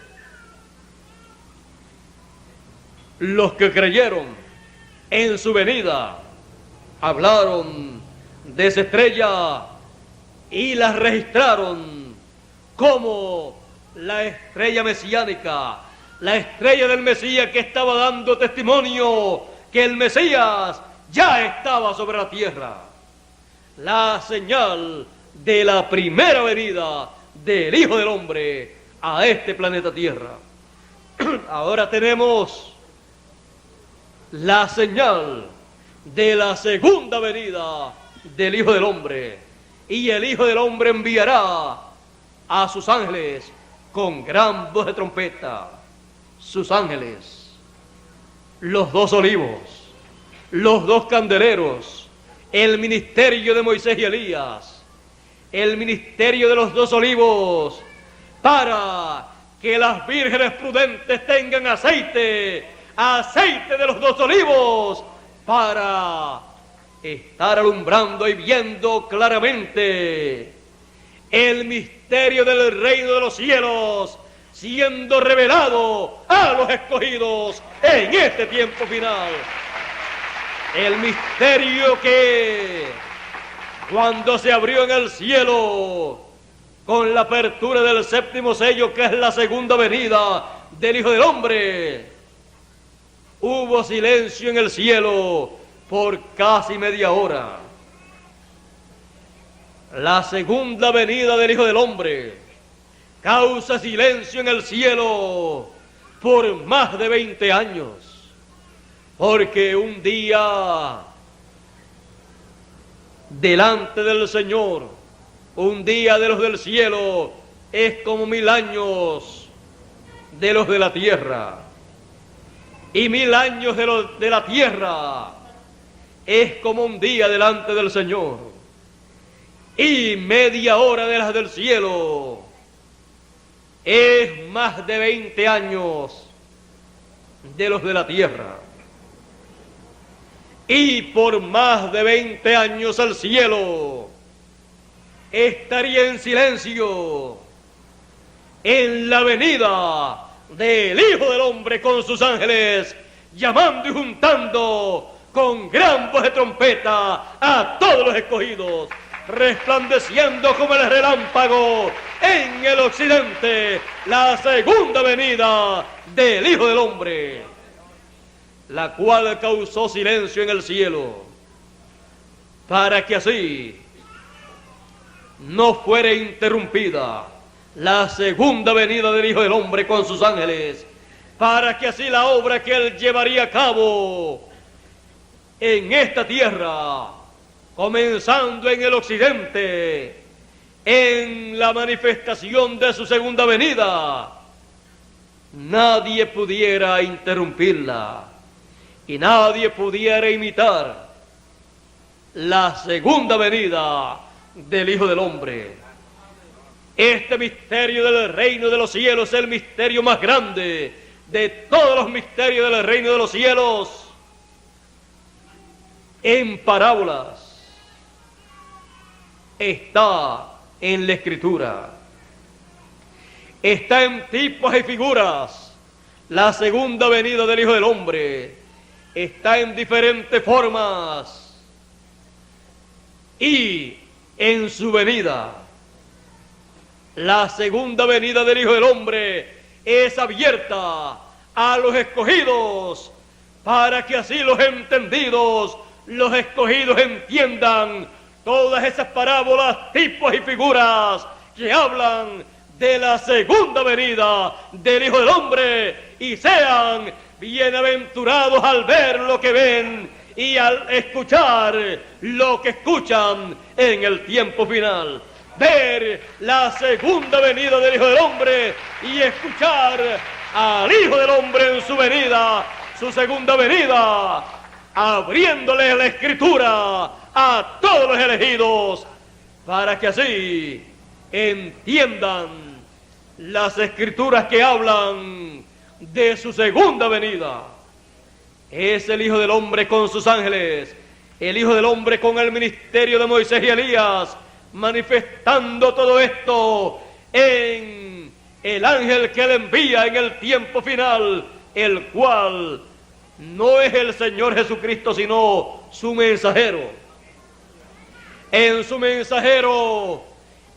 Los que creyeron en su venida hablaron de esa estrella y la registraron como la estrella mesiánica, la estrella del Mesías, que estaba dando testimonio que el Mesías ya estaba sobre la tierra. La señal de la primera venida del Hijo del Hombre a este planeta Tierra. Ahora tenemos la señal de la segunda venida del Hijo del Hombre, y el Hijo del Hombre enviará a sus ángeles con gran voz de trompeta. Sus ángeles, los dos olivos, los dos candeleros, el ministerio de Moisés y Elías, el ministerio de los dos olivos, para que las vírgenes prudentes tengan aceite de los dos olivos, para estar alumbrando y viendo claramente el misterio del reino de los cielos siendo revelado a los escogidos en este tiempo final. El misterio que, cuando se abrió en el cielo con la apertura del séptimo sello, que es la segunda venida del Hijo del Hombre, hubo silencio en el cielo por casi media hora. La segunda venida del Hijo del Hombre causa silencio en el cielo por más de 20 años, porque un día delante del Señor, un día de los del cielo, es como 1000 años de los de la tierra, y 1000 años de los de la tierra es como un día delante del Señor, y media hora de las del cielo es más de 20 años de los de la tierra. Y por más de 20 años el cielo estaría en silencio en la venida del Hijo del Hombre con sus ángeles, llamando y juntando con gran voz de trompeta a todos los escogidos, resplandeciendo como el relámpago en el occidente la segunda venida del Hijo del Hombre, la cual causó silencio en el cielo, para que así no fuera interrumpida la segunda venida del Hijo del Hombre con sus ángeles, para que así la obra que Él llevaría a cabo en esta tierra, comenzando en el occidente, en la manifestación de su segunda venida, nadie pudiera interrumpirla y nadie pudiera imitar la segunda venida del Hijo del Hombre. Este misterio del reino de los cielos es el misterio más grande de todos los misterios del reino de los cielos. En parábolas está en la Escritura, está en tipos y figuras. La segunda venida del Hijo del Hombre está en diferentes formas, y en su venida, la segunda venida del Hijo del Hombre es abierta a los escogidos, para que así los entendidos, los escogidos, entiendan todas esas parábolas, tipos y figuras que hablan de la segunda venida del Hijo del Hombre, y sean bienaventurados al ver lo que ven y al escuchar lo que escuchan en el tiempo final. Ver la segunda venida del Hijo del Hombre y escuchar al Hijo del Hombre en su venida, su segunda venida, abriéndole la escritura a todos los elegidos, para que así entiendan las escrituras que hablan de su segunda venida. Es el Hijo del Hombre con sus ángeles, el Hijo del Hombre con el ministerio de Moisés y Elías, manifestando todo esto en el ángel que le envía en el tiempo final, el cual no es el Señor Jesucristo, sino su mensajero. En su mensajero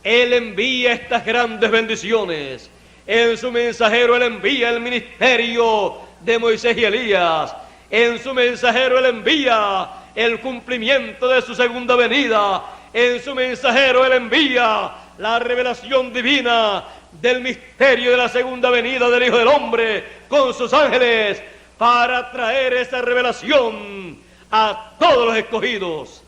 Él envía estas grandes bendiciones. En su mensajero Él envía el ministerio de Moisés y Elías. En su mensajero Él envía el cumplimiento de su segunda venida. En su mensajero Él envía la revelación divina del misterio de la segunda venida del Hijo del Hombre con sus ángeles, para traer esa revelación a todos los escogidos.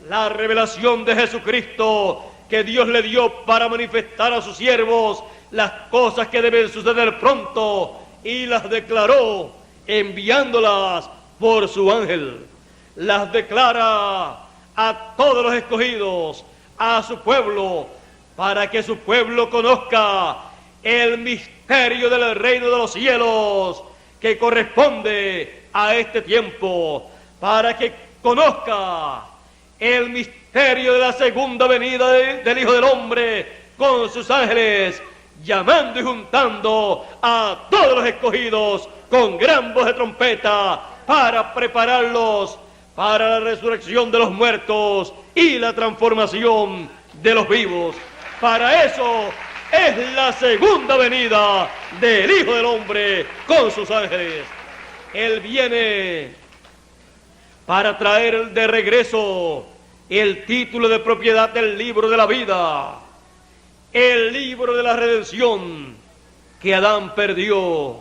La revelación de Jesucristo que Dios le dio para manifestar a sus siervos las cosas que deben suceder pronto, y las declaró enviándolas por su ángel. Las declara a todos los escogidos, a su pueblo, para que su pueblo conozca el misterio del reino de los cielos que corresponde a este tiempo, para que conozca el misterio de la segunda venida del Hijo del Hombre con sus ángeles, llamando y juntando a todos los escogidos con gran voz de trompeta, para prepararlos para la resurrección de los muertos y la transformación de los vivos. Para eso es la segunda venida del Hijo del Hombre con sus ángeles. Él viene para traer de regreso el título de propiedad del libro de la vida, el libro de la redención que Adán perdió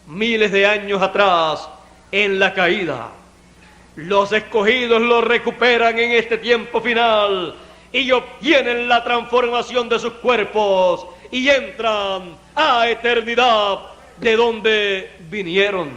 miles de años atrás en la caída. Los escogidos lo recuperan en este tiempo final y obtienen la transformación de sus cuerpos y entran a eternidad, de donde vinieron.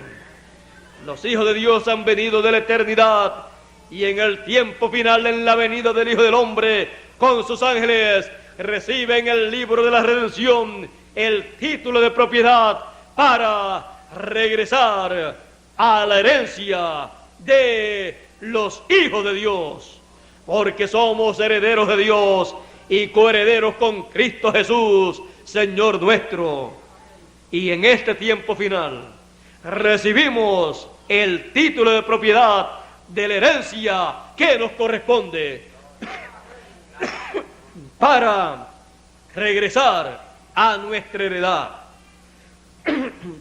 Los hijos de Dios han venido de la eternidad, y en el tiempo final, en la venida del Hijo del Hombre con sus ángeles, reciben el libro de la redención, el título de propiedad, para regresar a la herencia de los hijos de Dios, porque somos herederos de Dios y coherederos con Cristo Jesús, Señor nuestro. Y en este tiempo final recibimos el título de propiedad de la herencia que nos corresponde para regresar a nuestra heredad.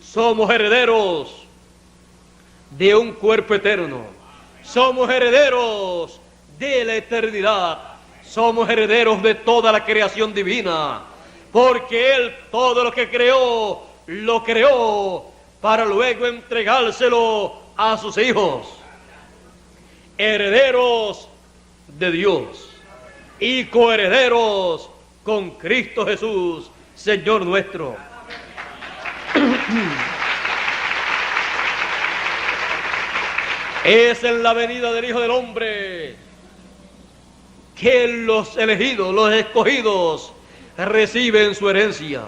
Somos herederos de un cuerpo eterno, somos herederos de la eternidad, somos herederos de toda la creación divina, porque Él todo lo que creó, lo creó para luego entregárselo a sus hijos. Herederos de Dios y coherederos con Cristo Jesús, Señor nuestro. Es en la venida del Hijo del Hombre que los elegidos, los escogidos, reciben su herencia,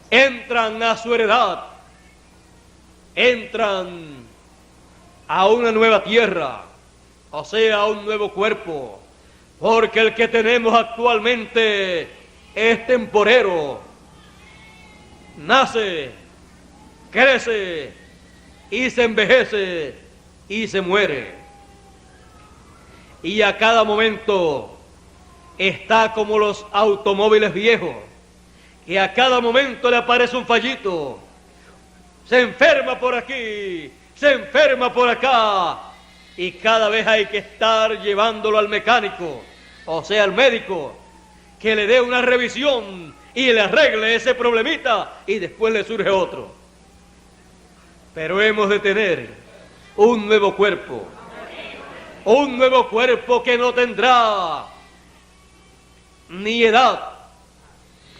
entran a su heredad, entran a una nueva tierra, o sea, a un nuevo cuerpo, porque el que tenemos actualmente es temporero, nace, crece y se envejece y se muere, y a cada momento está como los automóviles viejos, que a cada momento le aparece un fallito, se enferma por aquí, se enferma por acá, y cada vez hay que estar llevándolo al mecánico, o sea, al médico, que le dé una revisión y le arregle ese problemita, y después le surge otro. Pero hemos de tener un nuevo cuerpo que no tendrá ni edad,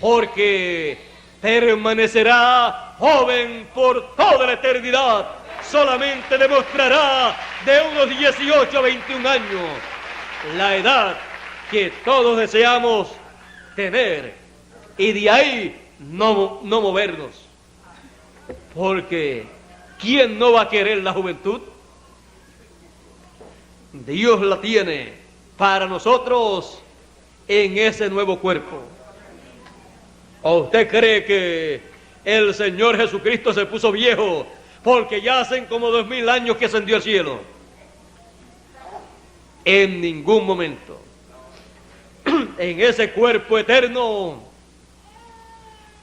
porque permanecerá joven por toda la eternidad, solamente demostrará de unos 18 a 21 años, la edad que todos deseamos tener, y de ahí no movernos. Porque ¿quién no va a querer la juventud? Dios la tiene para nosotros en ese nuevo cuerpo. ¿O usted cree que el Señor Jesucristo se puso viejo porque ya hacen como 2000 años que ascendió al cielo? En ningún momento. En ese cuerpo eterno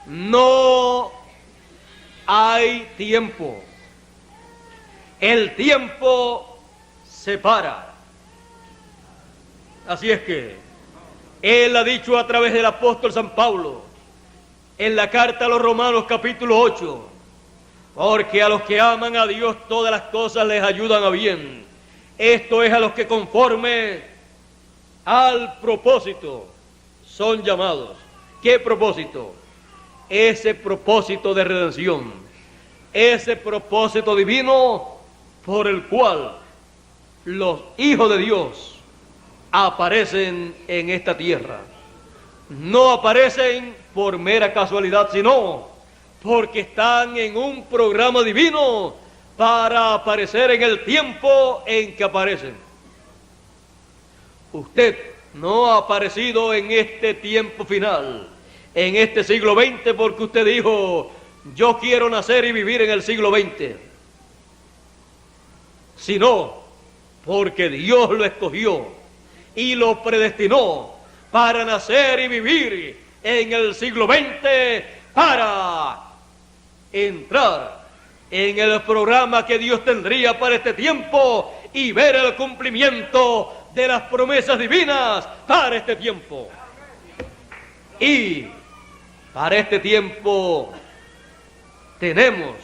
no hay tiempo. El tiempo se para. Así es que Él ha dicho a través del apóstol San Pablo en la carta a los Romanos capítulo 8, porque a los que aman a Dios todas las cosas les ayudan a bien. Esto es a los que conforme al propósito son llamados. ¿Qué propósito? Ese propósito de redención, ese propósito divino por el cual los hijos de Dios aparecen en esta tierra. No aparecen por mera casualidad, sino porque están en un programa divino para aparecer en el tiempo en que aparecen. Usted no ha aparecido en este tiempo final, en este siglo XX, porque usted dijo, yo quiero nacer y vivir en el siglo XX, sino porque Dios lo escogió y lo predestinó para nacer y vivir en el siglo XX, para entrar en el programa que Dios tendría para este tiempo y ver el cumplimiento de las promesas divinas para este tiempo. Y para este tiempo tenemos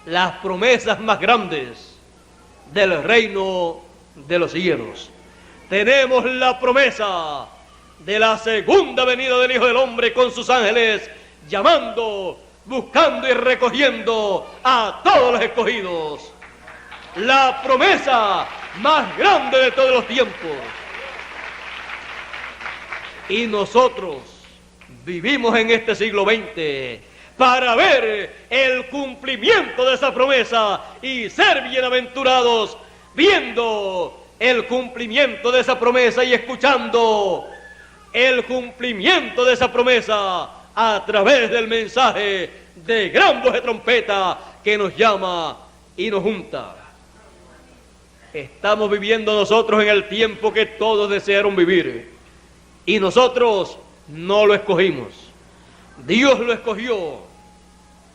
las promesas más grandes del reino de los cielos. Tenemos la promesa de la segunda venida del Hijo del Hombre con sus ángeles, llamando, buscando y recogiendo a todos los escogidos. La promesa más grande de todos los tiempos. Y nosotros vivimos en este siglo XX para ver el cumplimiento de esa promesa y ser bienaventurados viendo el cumplimiento de esa promesa y escuchando el cumplimiento de esa promesa a través del mensaje de gran voz de trompeta que nos llama y nos junta. Estamos viviendo nosotros en el tiempo que todos desearon vivir y nosotros no lo escogimos. Dios lo escogió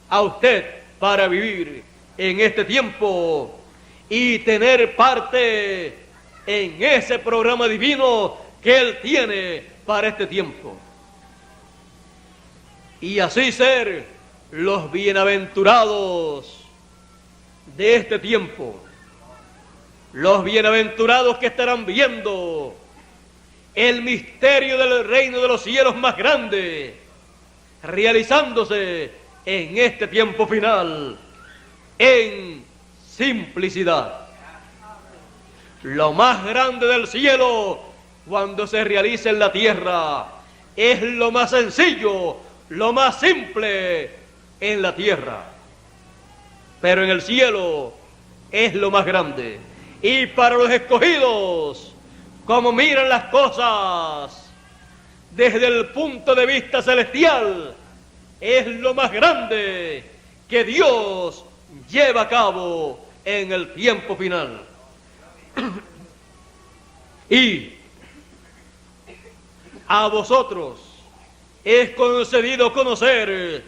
a usted para vivir en este tiempo y tener parte en ese programa divino que Él tiene para este tiempo. Y así ser los bienaventurados de este tiempo. Los bienaventurados que estarán viendo el misterio del reino de los cielos más grande realizándose en este tiempo final en simplicidad. Lo más grande del cielo cuando se realiza en la tierra es lo más sencillo, lo más simple en la tierra, pero en el cielo es lo más grande. Y para los escogidos, como miran las cosas desde el punto de vista celestial, es lo más grande que Dios lleva a cabo en el tiempo final. Y a vosotros es concedido conocer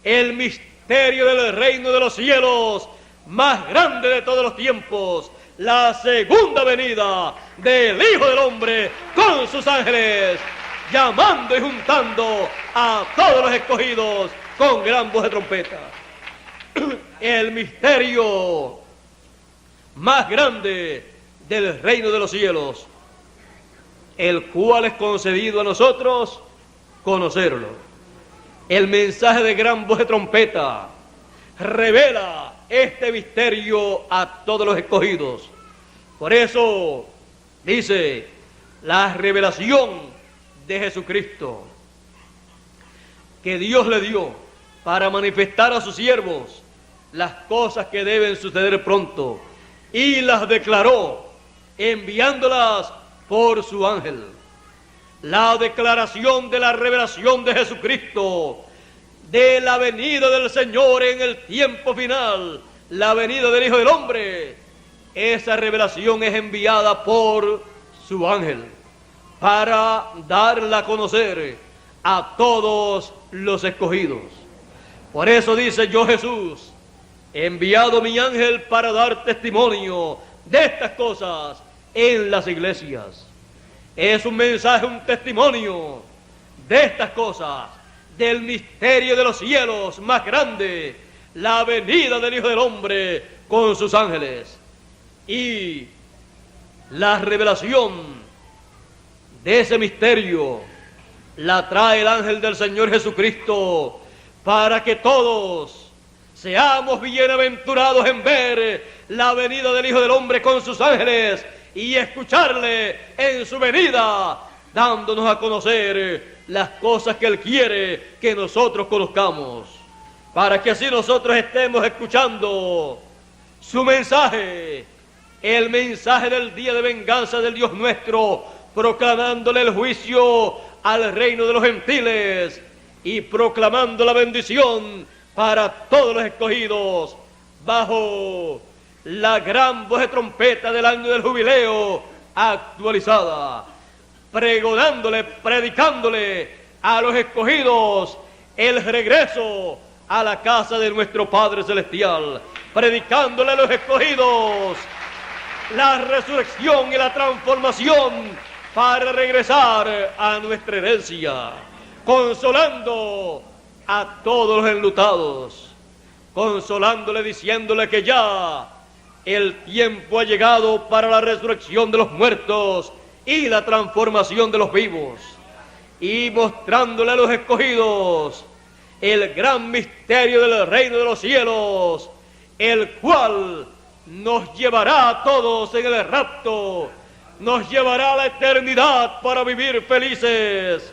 el misterio del reino de los cielos más grande de todos los tiempos, la segunda venida del Hijo del Hombre con sus ángeles, llamando y juntando a todos los escogidos con gran voz de trompeta. El misterio más grande del reino de los cielos, el cual es concedido a nosotros conocerlo. El mensaje de gran voz de trompeta revela este misterio a todos los escogidos. Por eso dice la revelación de Jesucristo que Dios le dio para manifestar a sus siervos las cosas que deben suceder pronto, y las declaró enviándolas por su ángel. La declaración de la revelación de Jesucristo, de la venida del Señor en el tiempo final, la venida del Hijo del Hombre, esa revelación es enviada por su ángel para darla a conocer a todos los escogidos. Por eso dice: yo, Jesús, he enviado mi ángel para dar testimonio de estas cosas en las iglesias. Es un mensaje, un testimonio de estas cosas, del misterio de los cielos más grande, la venida del Hijo del Hombre con sus ángeles. Y la revelación de ese misterio la trae el ángel del Señor Jesucristo para que todos seamos bienaventurados en ver la venida del Hijo del Hombre con sus ángeles y escucharle en su venida, dándonos a conocer las cosas que Él quiere que nosotros conozcamos, para que así nosotros estemos escuchando su mensaje, el mensaje del día de venganza del Dios nuestro, proclamándole el juicio al reino de los gentiles y proclamando la bendición para todos los escogidos bajo la gran voz de trompeta del año del jubileo actualizada, pregonándole, predicándole a los escogidos el regreso a la casa de nuestro Padre Celestial, predicándole a los escogidos la resurrección y la transformación para regresar a nuestra herencia, consolando a todos los enlutados, consolándole, diciéndole que ya el tiempo ha llegado para la resurrección de los muertos y la transformación de los vivos, y mostrándole a los escogidos el gran misterio del reino de los cielos, el cual nos llevará a todos en el rapto, nos llevará a la eternidad para vivir felices,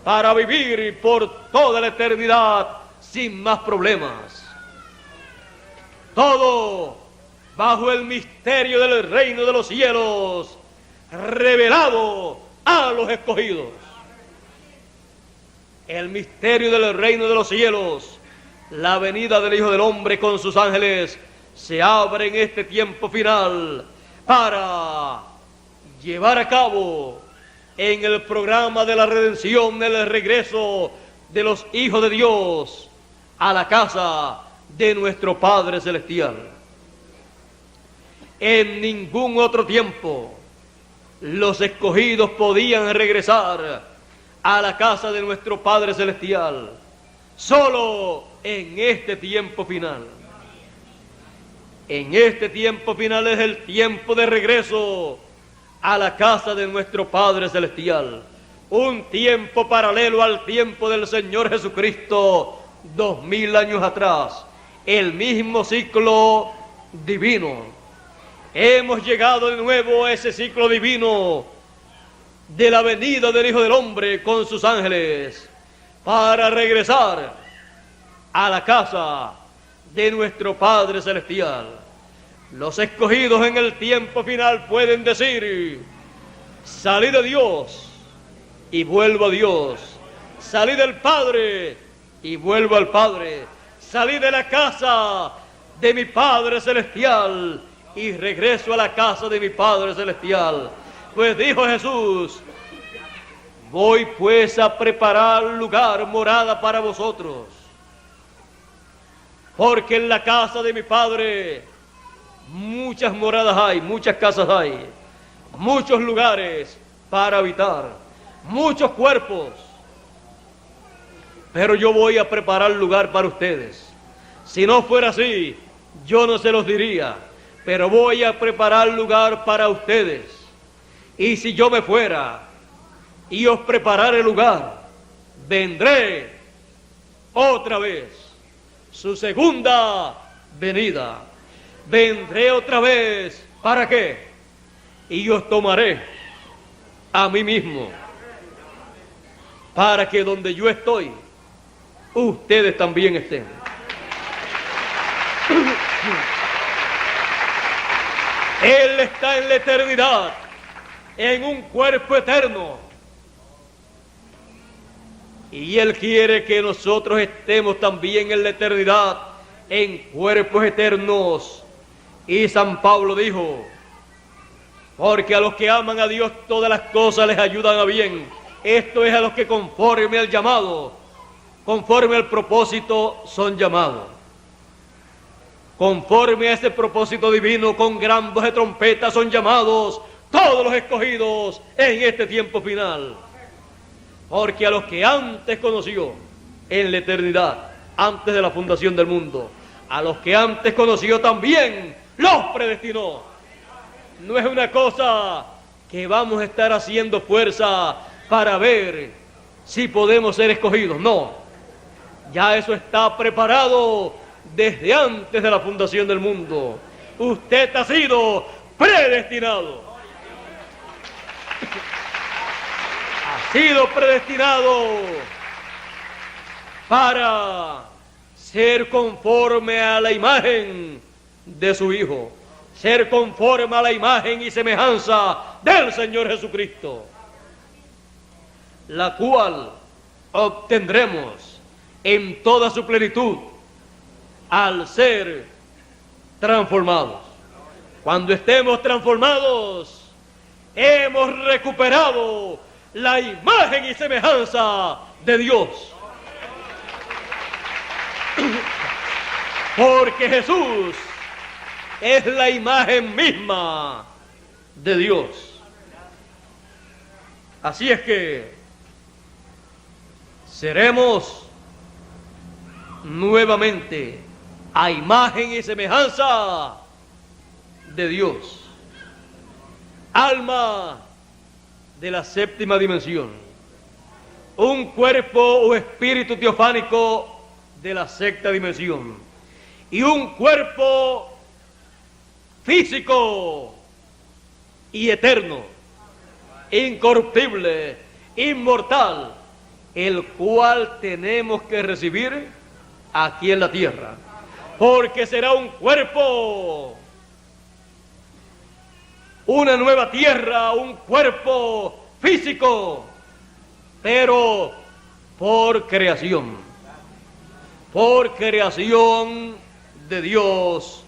para vivir por toda la eternidad sin más problemas. Todo bajo el misterio del reino de los cielos, revelado a los escogidos. El misterio del reino de los cielos, la venida del Hijo del Hombre con sus ángeles, se abre en este tiempo final para llevar a cabo en el programa de la redención el regreso de los hijos de Dios a la casa de nuestro Padre Celestial. En ningún otro tiempo los escogidos podían regresar a la casa de nuestro Padre Celestial, solo en este tiempo final. En este tiempo final es el tiempo de regreso a la casa de nuestro Padre Celestial, un tiempo paralelo al tiempo del Señor Jesucristo 2000 años atrás, el mismo ciclo divino. Hemos llegado de nuevo a ese ciclo divino de la venida del Hijo del Hombre con sus ángeles para regresar a la casa de nuestro Padre Celestial. Los escogidos en el tiempo final pueden decir: salí de Dios y vuelvo a Dios, salí del Padre y vuelvo al Padre, salí de la casa de mi Padre Celestial y regreso a la casa de mi Padre Celestial. Pues dijo Jesús: voy pues a preparar lugar, morada para vosotros, porque en la casa de mi Padre muchas moradas hay, muchas casas hay, muchos lugares para habitar, muchos cuerpos. Pero yo voy a preparar lugar para ustedes. Si no fuera así, yo no se los diría, pero voy a preparar lugar para ustedes. Y si yo me fuera y os prepararé lugar, vendré otra vez, su segunda venida. Vendré otra vez. ¿Para qué? Y os tomaré a mí mismo, para que donde yo estoy, ustedes también estén. Él está en la eternidad, en un cuerpo eterno. Y Él quiere que nosotros estemos también en la eternidad, en cuerpos eternos. Y San Pablo dijo, porque a los que aman a Dios todas las cosas les ayudan a bien. Esto es a los que conforme al llamado, conforme al propósito son llamados. Conforme a ese propósito divino, con gran voz de trompeta son llamados todos los escogidos en este tiempo final. Porque a los que antes conoció en la eternidad, antes de la fundación del mundo, a los que antes conoció también los predestinó. No es una cosa que vamos a estar haciendo fuerza para ver si podemos ser escogidos. No, ya eso está preparado desde antes de la fundación del mundo. Usted ha sido predestinado. Ha sido predestinado para ser conforme a la imagen de su Hijo, ser conforme a la imagen y semejanza del Señor Jesucristo, la cual obtendremos en toda su plenitud al ser transformados. Cuando estemos transformados, hemos recuperado la imagen y semejanza de Dios. Porque Jesús es la imagen misma de Dios. Así es que seremos nuevamente a imagen y semejanza de Dios. Alma de la séptima dimensión. Un cuerpo o espíritu teofánico de la sexta dimensión. Y un cuerpo físico y eterno, incorruptible, inmortal, el cual tenemos que recibir aquí en la tierra, porque será un cuerpo, una nueva tierra, un cuerpo físico, pero por creación de Dios,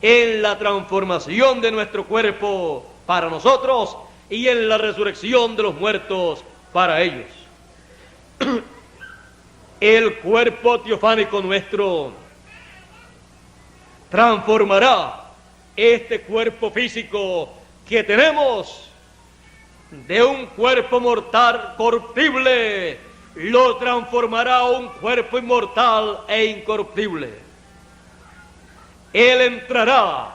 en la transformación de nuestro cuerpo para nosotros y en la resurrección de los muertos para ellos. El cuerpo teofánico nuestro transformará este cuerpo físico que tenemos de un cuerpo mortal corruptible, lo transformará a un cuerpo inmortal e incorruptible. Él entrará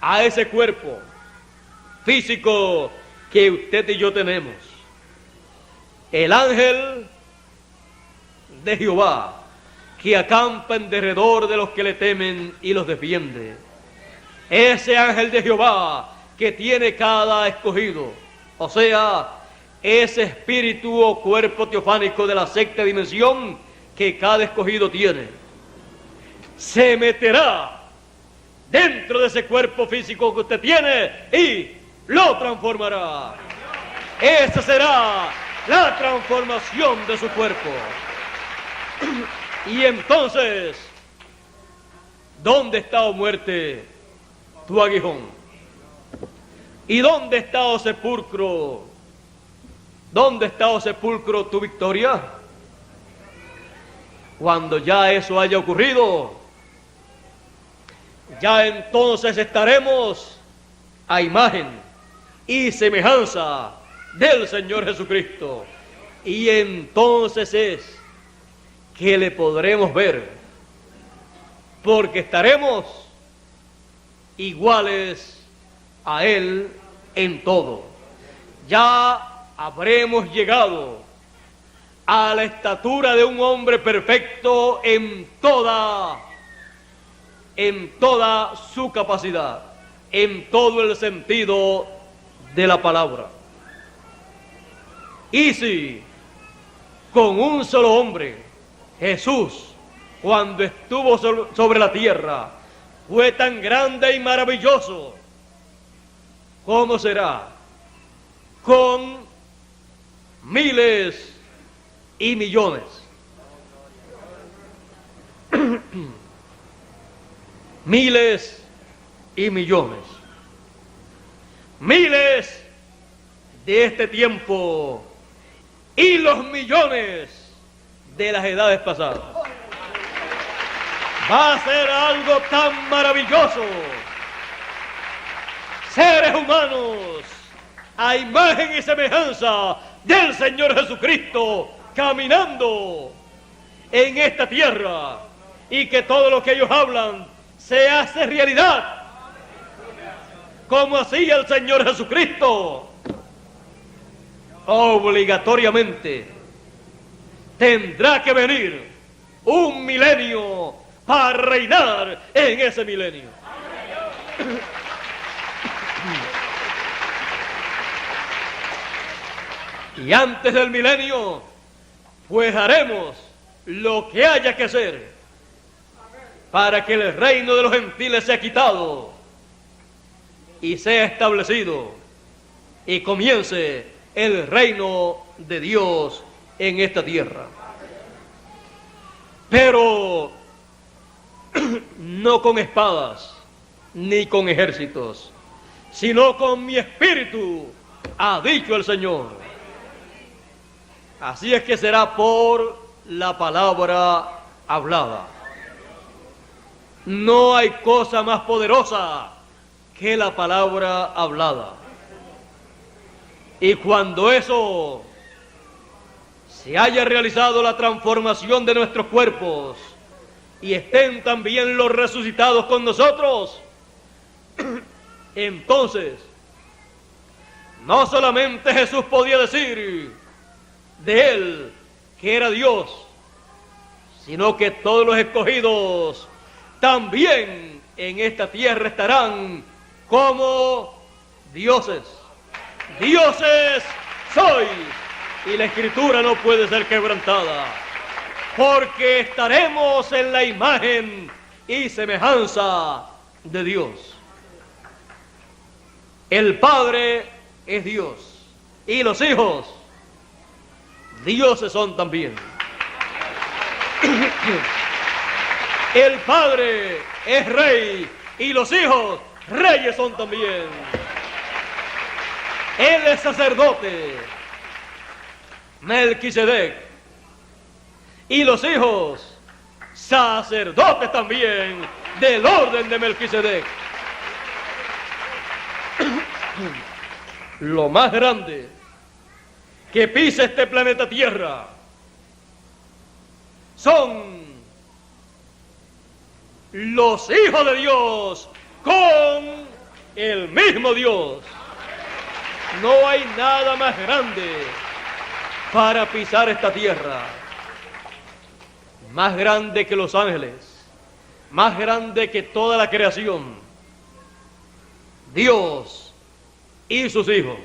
a ese cuerpo físico que usted y yo tenemos. El ángel de Jehová, que acampa en derredor de los que le temen y los defiende. Ese ángel de Jehová que tiene cada escogido, o sea, ese espíritu o cuerpo teofánico de la sexta dimensión que cada escogido tiene, se meterá dentro de ese cuerpo físico que usted tiene y lo transformará. Esa será la transformación de su cuerpo. Y entonces, ¿dónde está, oh muerte, tu aguijón? ¿Y dónde está, oh sepulcro? ¿Dónde está, oh sepulcro, tu victoria? Cuando ya eso haya ocurrido, ya entonces estaremos a imagen y semejanza del Señor Jesucristo. Y entonces es que le podremos ver, porque estaremos iguales a Él en todo. Ya habremos llegado a la estatura de un hombre perfecto en toda en toda su capacidad, en todo el sentido de la palabra. Y si con un solo hombre, Jesús, cuando estuvo sobre la tierra, fue tan grande y maravilloso, ¿cómo será con miles y millones? Miles y millones. Miles de este tiempo y los millones de las edades pasadas. Va a ser algo tan maravilloso. Seres humanos a imagen y semejanza del Señor Jesucristo caminando en esta tierra, y que todo lo que ellos hablan se hace realidad, como hacía el Señor Jesucristo. Obligatoriamente tendrá que venir un milenio para reinar en ese milenio. Y antes del milenio, pues haremos lo que haya que hacer para que el reino de los gentiles sea quitado y sea establecido, y comience el reino de Dios en esta tierra. Pero no con espadas ni con ejércitos, sino con mi espíritu, ha dicho el Señor. Así es que será por la palabra hablada. No hay cosa más poderosa que la palabra hablada. Y cuando eso se haya realizado, la transformación de nuestros cuerpos, y estén también los resucitados con nosotros, entonces no solamente Jesús podía decir de él que era Dios, sino que todos los escogidos también en esta tierra estarán como dioses. Dioses sois, y la Escritura no puede ser quebrantada, porque estaremos en la imagen y semejanza de Dios. El Padre es Dios, y los hijos dioses son también. El Padre es Rey, y los hijos reyes son también. Él es sacerdote, Melquisedec, y los hijos sacerdotes también del orden de Melquisedec. Lo más grande que pisa este planeta Tierra son los hijos de Dios con el mismo Dios. No hay nada más grande para pisar esta tierra, más grande que los ángeles, más grande que toda la creación. Dios y sus hijos,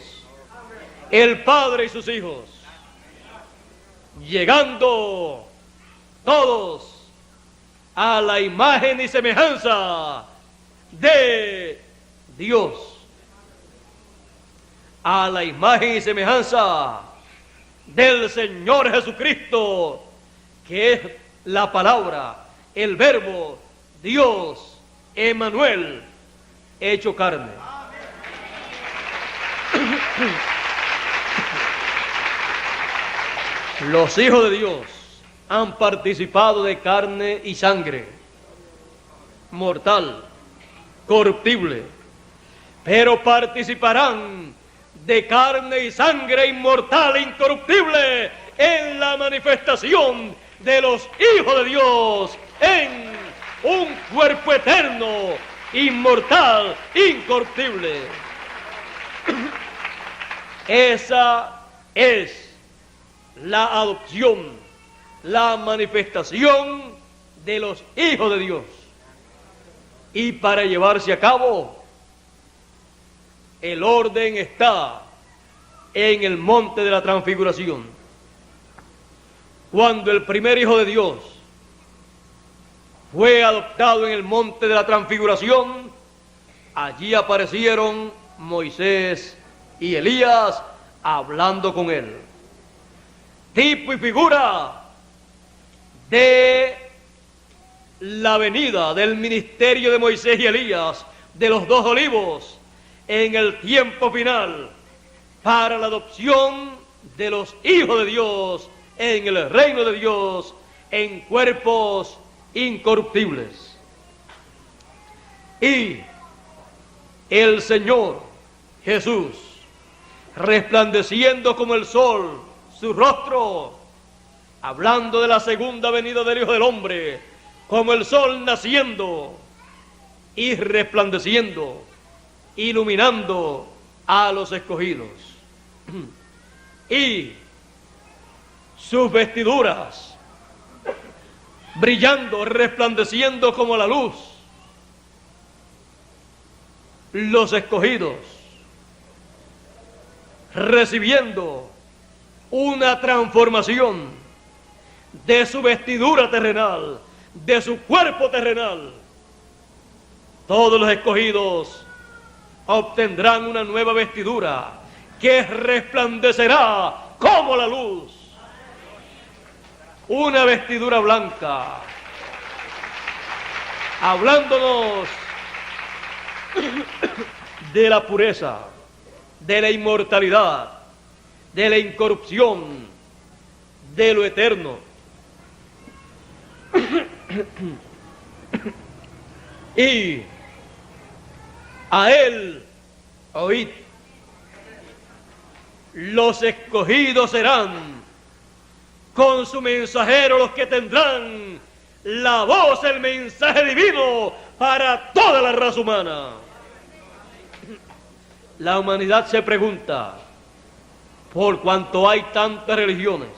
el Padre y sus hijos, llegando todos a la imagen y semejanza de Dios, a la imagen y semejanza del Señor Jesucristo, que es la palabra, el verbo, Dios, Emmanuel, hecho carne. Los hijos de Dios han participado de carne y sangre, mortal, corruptible, pero participarán de carne y sangre inmortal e incorruptible en la manifestación de los hijos de Dios en un cuerpo eterno, inmortal, incorruptible. Esa es la adopción, la manifestación de los hijos de Dios. y para llevarse a cabo, el orden está en el monte de la transfiguración. Cuando el primer Hijo de Dios fue adoptado en el monte de la transfiguración, allí aparecieron Moisés y Elías hablando con él. Tipo y figura de la venida del ministerio de Moisés y Elías, de los dos olivos, en el tiempo final, para la adopción de los hijos de Dios en el reino de Dios, en cuerpos incorruptibles. Y el Señor Jesús, resplandeciendo como el sol su rostro, hablando de la segunda venida del Hijo del Hombre, como el sol naciendo y resplandeciendo, iluminando a los escogidos. Y sus vestiduras brillando, resplandeciendo como la luz. Los escogidos recibiendo una transformación de su vestidura terrenal, de su cuerpo terrenal. Todos los escogidos obtendrán una nueva vestidura que resplandecerá como la luz. Una vestidura blanca, hablándonos de la pureza, de la inmortalidad, de la incorrupción, de lo eterno. Y a él oíd, los escogidos serán con su mensajero los que tendrán la voz, el mensaje divino para toda la raza humana. La humanidad se pregunta, por cuanto hay tantas religiones,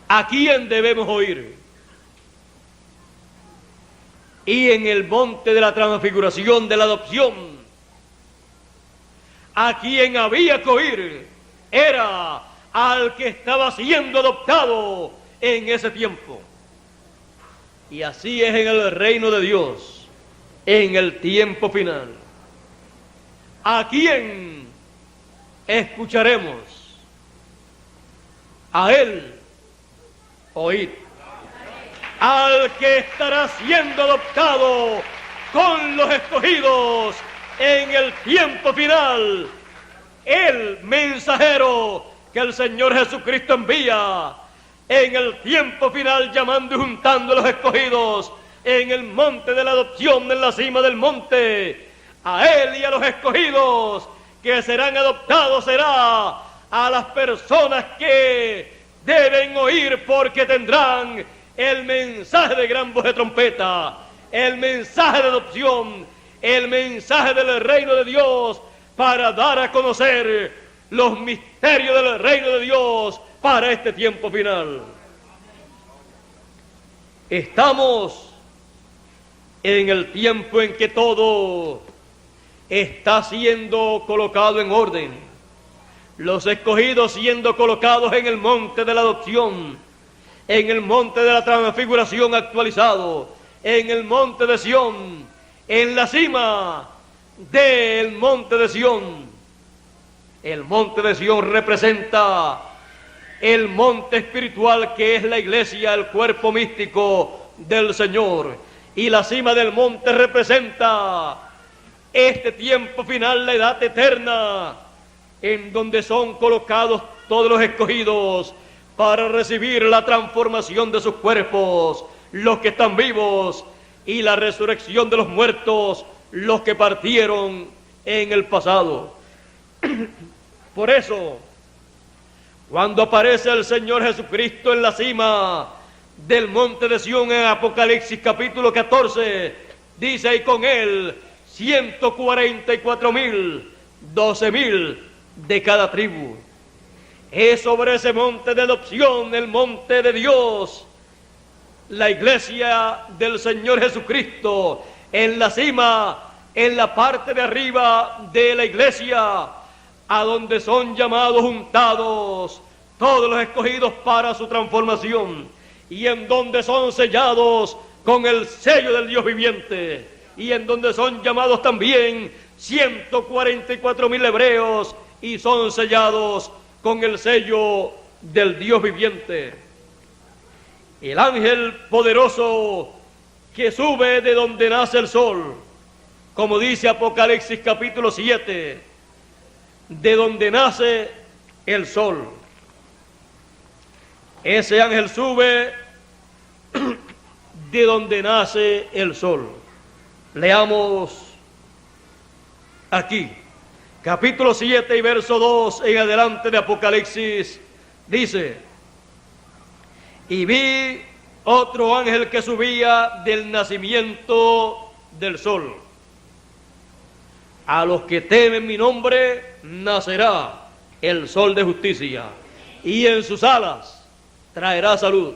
¿a quién debemos oír? Y en el monte de la transfiguración, de la adopción, a quien había que oír era al que estaba siendo adoptado en ese tiempo. Y así es en el reino de Dios, en el tiempo final. ¿A quién escucharemos? A él oíd. Al que estará siendo adoptado con los escogidos en el tiempo final, el mensajero que el Señor Jesucristo envía en el tiempo final, llamando y juntando a los escogidos en el monte de la adopción, en la cima del monte. A él y a los escogidos que serán adoptados será a las personas que deben oír, porque tendrán el mensaje de gran voz de trompeta, el mensaje de adopción, el mensaje del reino de Dios, para dar a conocer los misterios del reino de Dios para este tiempo final. Estamos en el tiempo en que todo está siendo colocado en orden. Los escogidos siendo colocados en el monte de la adopción, en el monte de la transfiguración actualizado, en el monte de Sión, en la cima del monte de Sión. El monte de Sión representa el monte espiritual que es la iglesia, el cuerpo místico del Señor. Y la cima del monte representa este tiempo final, la edad eterna, en donde son colocados todos los escogidos para recibir la transformación de sus cuerpos, los que están vivos, y la resurrección de los muertos, los que partieron en el pasado. Por eso, cuando aparece el Señor Jesucristo en la cima del monte de Sión en Apocalipsis capítulo 14, dice: y con él 144,000, 12,000 de cada tribu. Es sobre ese monte de adopción, el monte de Dios, la iglesia del Señor Jesucristo, en la cima, en la parte de arriba de la iglesia, a donde son llamados, juntados, todos los escogidos para su transformación, y en donde son sellados con el sello del Dios viviente, y en donde son llamados también 144,000 hebreos, y son sellados con el sello del Dios viviente. El ángel poderoso que sube de donde nace el sol, como dice Apocalipsis capítulo 7, de donde nace el sol. Ese ángel sube de donde nace el sol. Leamos aquí, capítulo 7 y verso 2 en adelante de Apocalipsis, dice: y vi otro ángel que subía del nacimiento del sol. A los que temen mi nombre nacerá el sol de justicia, y en sus alas traerá salud.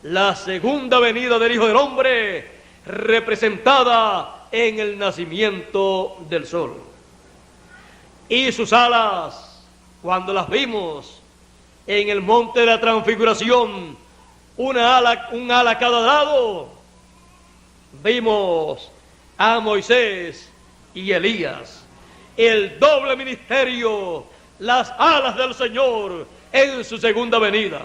La segunda venida del Hijo del Hombre, representada en el nacimiento del sol. Y sus alas, cuando las vimos en el monte de la transfiguración, un ala a cada lado, vimos a Moisés y Elías, el doble ministerio, las alas del Señor en su segunda venida.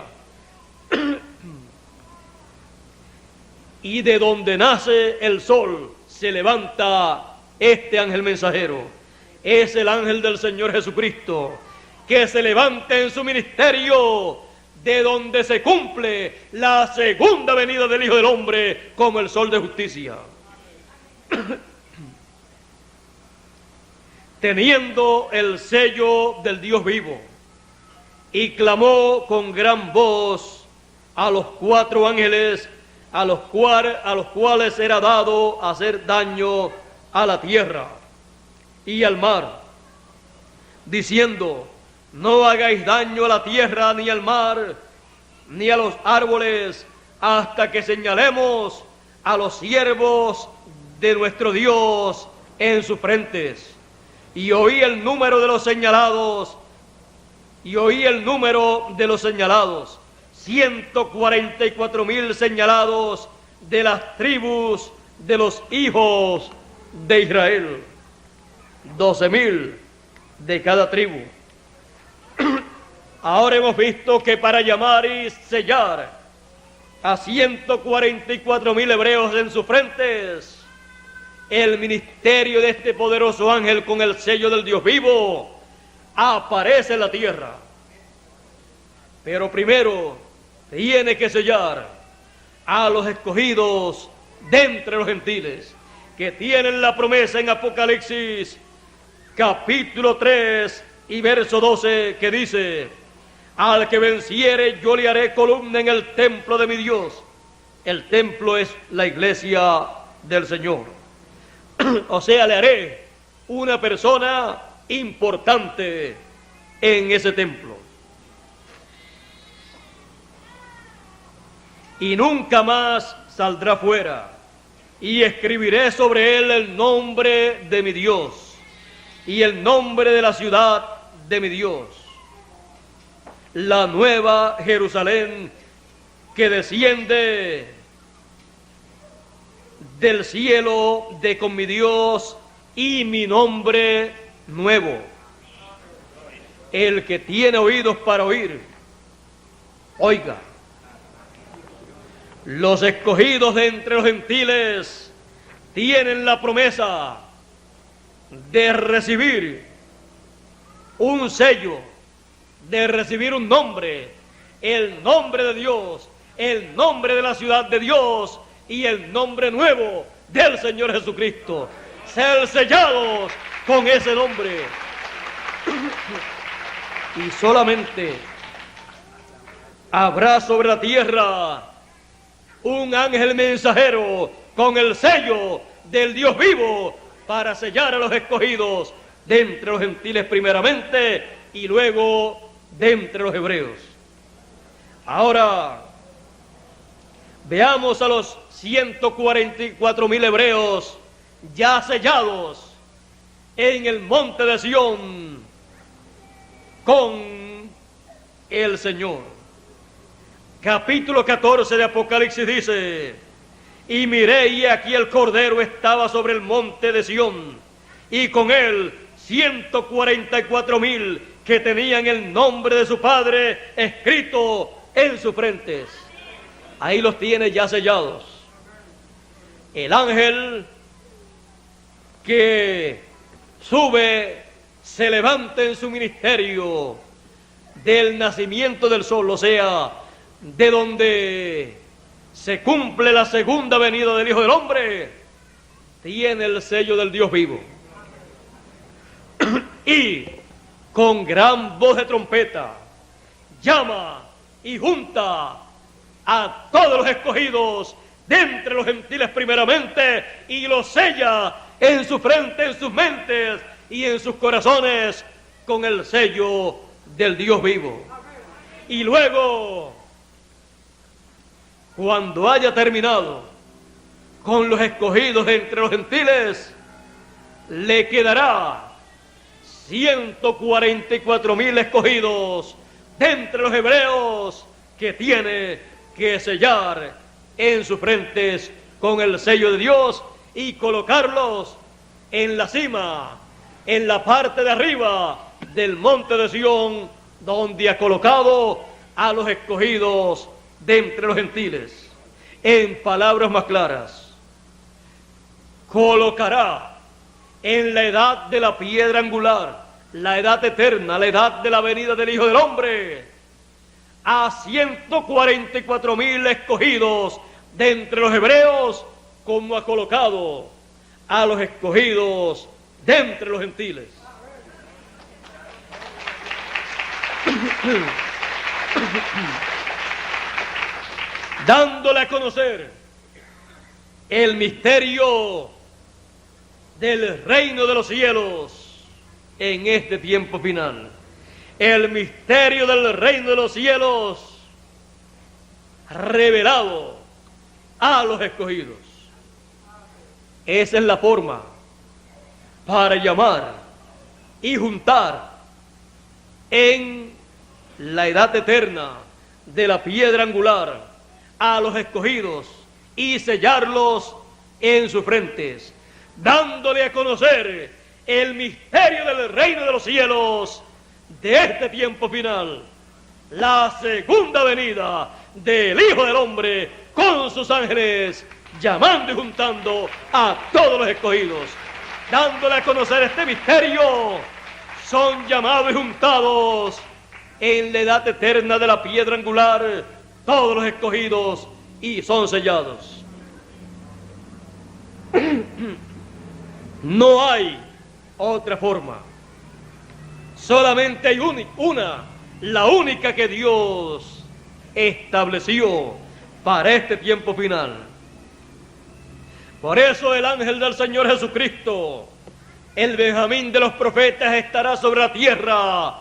Y de donde nace el sol se levanta este ángel mensajero. Es el ángel del Señor Jesucristo, que se levanta en su ministerio, de donde se cumple la segunda venida del Hijo del Hombre como el sol de justicia. Teniendo el sello del Dios vivo, y clamó con gran voz a los 4 ángeles a los cuales era dado hacer daño a la tierra y al mar, diciendo: no hagáis daño a la tierra, ni al mar, ni a los árboles, hasta que señalemos a los siervos de nuestro Dios en sus frentes. Y oí el número de los señalados, 144,000 señalados de las tribus de los hijos de Israel, 12,000 de cada tribu. Ahora hemos visto que para llamar y sellar a 144,000 hebreos en sus frentes, el ministerio de este poderoso ángel con el sello del Dios vivo aparece en la tierra. Pero primero tiene que sellar a los escogidos de entre los gentiles, que tienen la promesa en Apocalipsis capítulo 3 y verso 12, que dice: al que venciere yo le haré columna en el templo de mi Dios. El templo es la iglesia del Señor. O sea, le haré una persona importante en ese templo. Y nunca más saldrá fuera, y escribiré sobre él el nombre de mi Dios y el nombre de la ciudad de mi Dios, la nueva Jerusalén que desciende del cielo de con mi Dios, y mi nombre nuevo. El que tiene oídos para oír, oiga. Los escogidos de entre los gentiles tienen la promesa de recibir un sello, de recibir un nombre, el nombre de Dios, el nombre de la ciudad de Dios y el nombre nuevo del Señor Jesucristo. Ser sellados con ese nombre. Y solamente habrá sobre la tierra un ángel mensajero con el sello del Dios vivo para sellar a los escogidos de entre los gentiles primeramente y luego de entre los hebreos. Ahora Veamos a los 144.000 hebreos ya sellados en el monte de Sión con el Señor. Capítulo 14 de Apocalipsis dice: y miré, y aquí el Cordero estaba sobre el monte de Sión, y con él 144.000 que tenían el nombre de su Padre escrito en sus frentes. Ahí los tiene ya sellados. El ángel que sube, se levanta en su ministerio del nacimiento del sol, o sea, de donde se cumple la segunda venida del Hijo del Hombre, tiene el sello del Dios vivo. Y con gran voz de trompeta llama y junta a todos los escogidos de entre los gentiles primeramente, y los sella en su frente, en sus mentes y en sus corazones con el sello del Dios vivo. Y luego, cuando haya terminado con los escogidos entre los gentiles, le quedará 144.000 escogidos de entre los hebreos que tiene que sellar en sus frentes con el sello de Dios y colocarlos en la cima, en la parte de arriba del monte de Sión, donde ha colocado a los escogidos de entre los gentiles. En palabras más claras, colocará en la edad de la piedra angular, la edad eterna, la edad de la venida del Hijo del Hombre, a 144.000 escogidos de entre los hebreos, como ha colocado a los escogidos de entre los gentiles. Dándole a conocer el misterio del reino de los cielos en este tiempo final. El misterio del reino de los cielos revelado a los escogidos. Esa es la forma para llamar y juntar en la edad eterna de la piedra angular a los escogidos y sellarlos en sus frentes, dándole a conocer el misterio del reino de los cielos de este tiempo final, la segunda venida del Hijo del Hombre con sus ángeles, llamando y juntando a todos los escogidos. Dándole a conocer este misterio, son llamados y juntados en la edad eterna de la piedra angular todos los escogidos y son sellados. No hay otra forma. Solamente hay una, la única que Dios estableció para este tiempo final. Por eso el ángel del Señor Jesucristo, el Benjamín de los profetas, estará sobre la tierra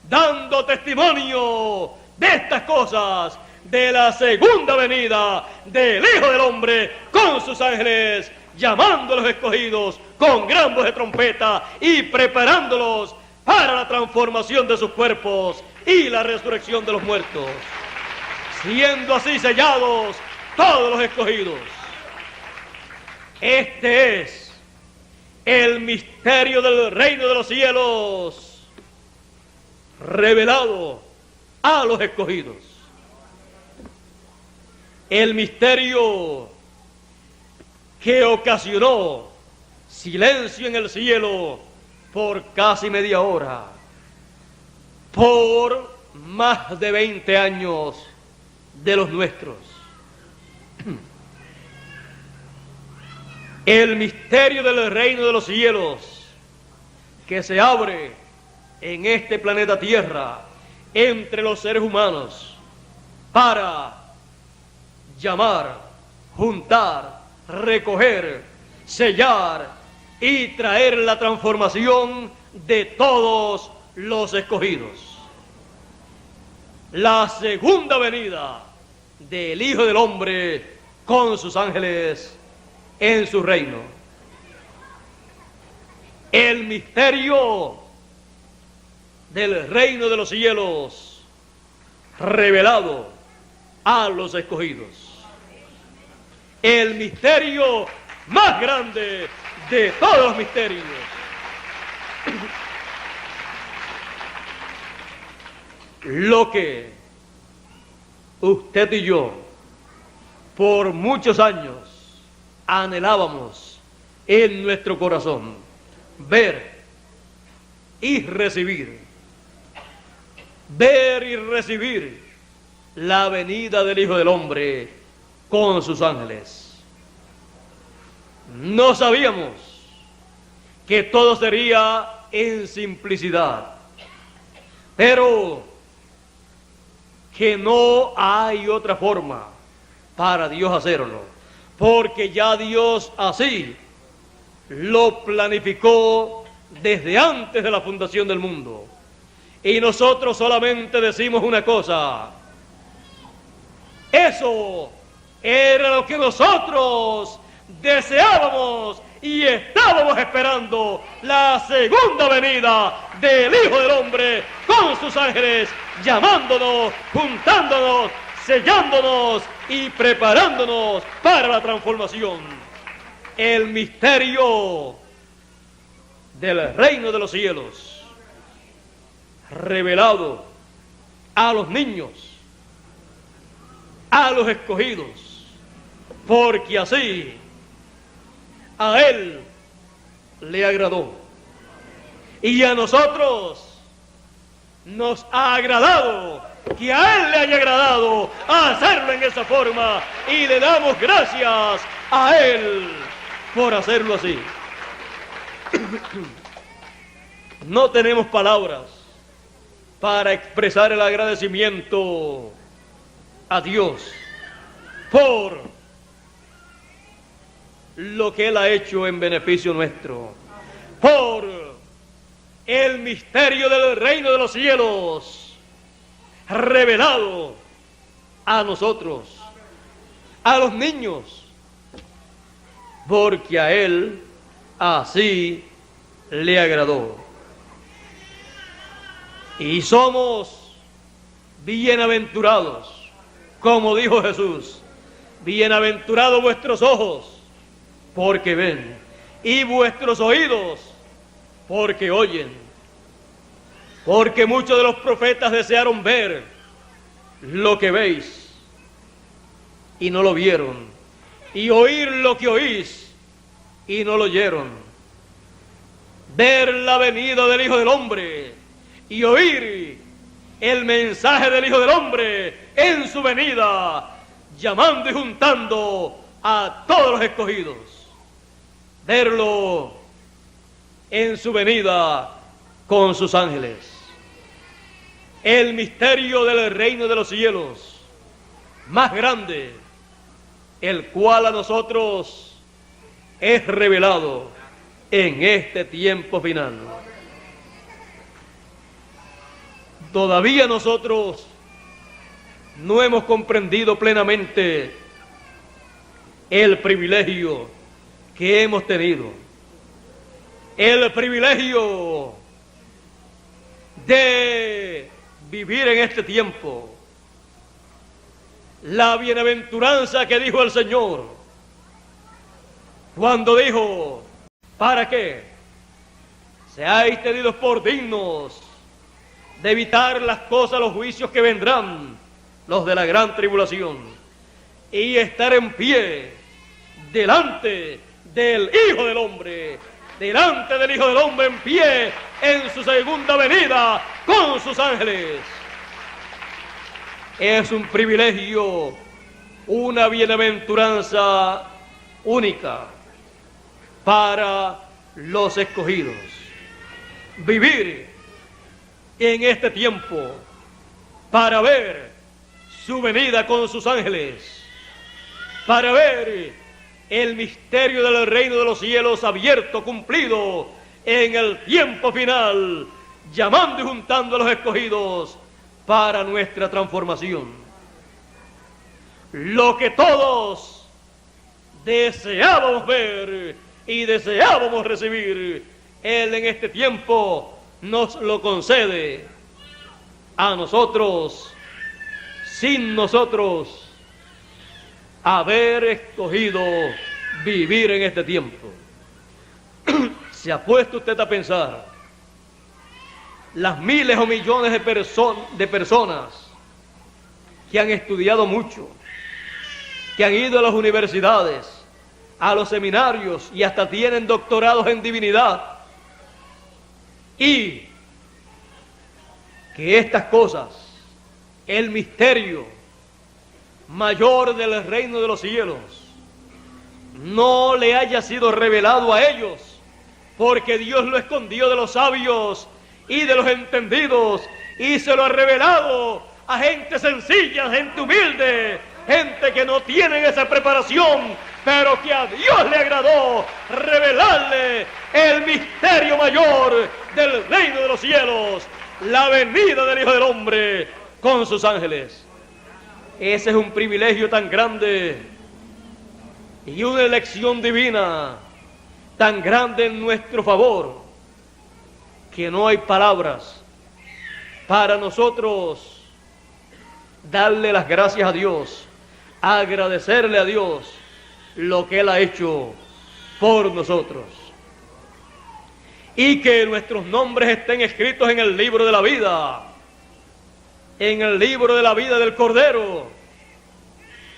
dando testimonio de estas cosas, de la segunda venida del Hijo del Hombre con sus ángeles, llamando a los escogidos con gran voz de trompeta y preparándolos para la transformación de sus cuerpos y la resurrección de los muertos, siendo así sellados todos los escogidos. Este es el misterio del reino de los cielos revelado a los escogidos. El misterio que ocasionó silencio en el cielo por casi media hora, por más de 20 años de los nuestros. El misterio del reino de los cielos que se abre en este planeta Tierra entre los seres humanos para llamar, juntar, recoger, sellar y traer la transformación de todos los escogidos. La segunda venida del Hijo del Hombre con sus ángeles en su reino. El misterio del reino de los cielos revelado a los escogidos. El misterio más grande de todos los misterios. Lo que usted y yo por muchos años anhelábamos en nuestro corazón, ver y recibir la venida del Hijo del Hombre con sus ángeles. No sabíamos que todo sería en simplicidad, pero que no hay otra forma para Dios hacerlo, porque ya Dios así lo planificó desde antes de la fundación del mundo. Y nosotros solamente decimos una cosa: eso era lo que nosotros deseábamos y estábamos esperando, la segunda venida del Hijo del Hombre con sus ángeles, llamándonos, juntándonos, sellándonos y preparándonos para la transformación. El misterio del reino de los cielos revelado a los niños, a los escogidos, porque así a Él le agradó. Y a nosotros nos ha agradado que a Él le haya agradado hacerlo en esa forma, y le damos gracias a Él por hacerlo así. No tenemos palabras para expresar el agradecimiento a Dios por lo que Él ha hecho en beneficio nuestro, por el misterio del reino de los cielos revelado a nosotros, a los niños, porque a Él así le agradó. Y somos bienaventurados, como dijo Jesús: bienaventurados vuestros ojos, porque ven, y vuestros oídos, porque oyen. Porque muchos de los profetas desearon ver lo que veis y no lo vieron, y oír lo que oís y no lo oyeron. Ver la venida del Hijo del Hombre y oír el mensaje del Hijo del Hombre en su venida, llamando y juntando a todos los escogidos. Verlo en su venida con sus ángeles. El misterio del reino de los cielos más grande, el cual a nosotros es revelado en este tiempo final. Todavía nosotros no hemos comprendido plenamente el privilegio que hemos tenido, el privilegio de vivir en este tiempo, la bienaventuranza que dijo el Señor cuando dijo: ¿para qué seáis tenidos por dignos de evitar las cosas, los juicios que vendrán, los de la gran tribulación, y estar en pie delante del Hijo del Hombre, delante del Hijo del Hombre en pie en su segunda venida con sus ángeles? Es un privilegio, una bienaventuranza única para los escogidos. Vivir en este tiempo para ver su venida con sus ángeles, para ver el misterio del reino de los cielos abierto, cumplido en el tiempo final, llamando y juntando a los escogidos para nuestra transformación. Lo que todos deseábamos ver y deseábamos recibir, Él en este tiempo nos lo concede a nosotros, sin nosotros haber escogido vivir en este tiempo. ¿Se ha puesto usted a pensar las miles o millones de personas que han estudiado mucho, que han ido a las universidades, a los seminarios y hasta tienen doctorados en divinidad, y que estas cosas, el misterio mayor del reino de los cielos, no le haya sido revelado a ellos, porque Dios lo escondió de los sabios y de los entendidos, y se lo ha revelado a gente sencilla, gente humilde, gente que no tiene esa preparación, pero que a Dios le agradó revelarle el misterio mayor del reino de los cielos, la venida del Hijo del Hombre con sus ángeles. Ese es un privilegio tan grande y una elección divina tan grande en nuestro favor, que no hay palabras para nosotros darle las gracias a Dios, agradecerle a Dios lo que Él ha hecho por nosotros. Y que nuestros nombres estén escritos en el libro de la vida, en el libro de la vida del Cordero.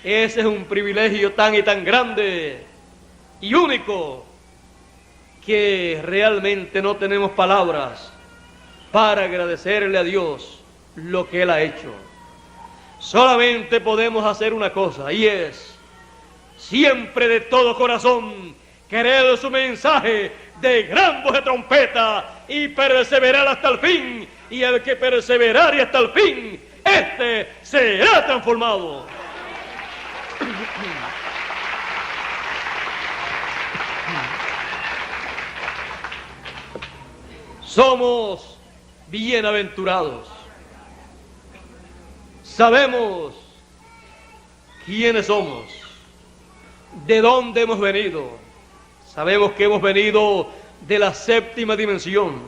Ese es un privilegio tan y tan grande y único, que realmente no tenemos palabras para agradecerle a Dios lo que Él ha hecho. Solamente podemos hacer una cosa, y es siempre de todo corazón querer su mensaje de gran voz de trompeta y perseverar hasta el fin, y el que perseverare hasta el fin, este será transformado. Somos bienaventurados. Sabemos quiénes somos, de dónde hemos venido. Sabemos que hemos venido de la séptima dimensión.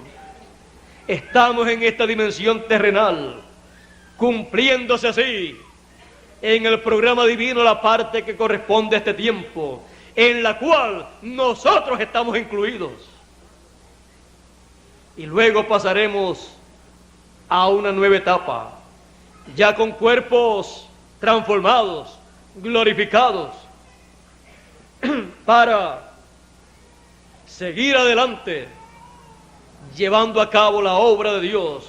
Estamos en esta dimensión terrenal, cumpliéndose así en el programa divino la parte que corresponde a este tiempo, en la cual nosotros estamos incluidos. Y luego pasaremos a una nueva etapa, ya con cuerpos transformados, glorificados, para seguir adelante, llevando a cabo la obra de Dios,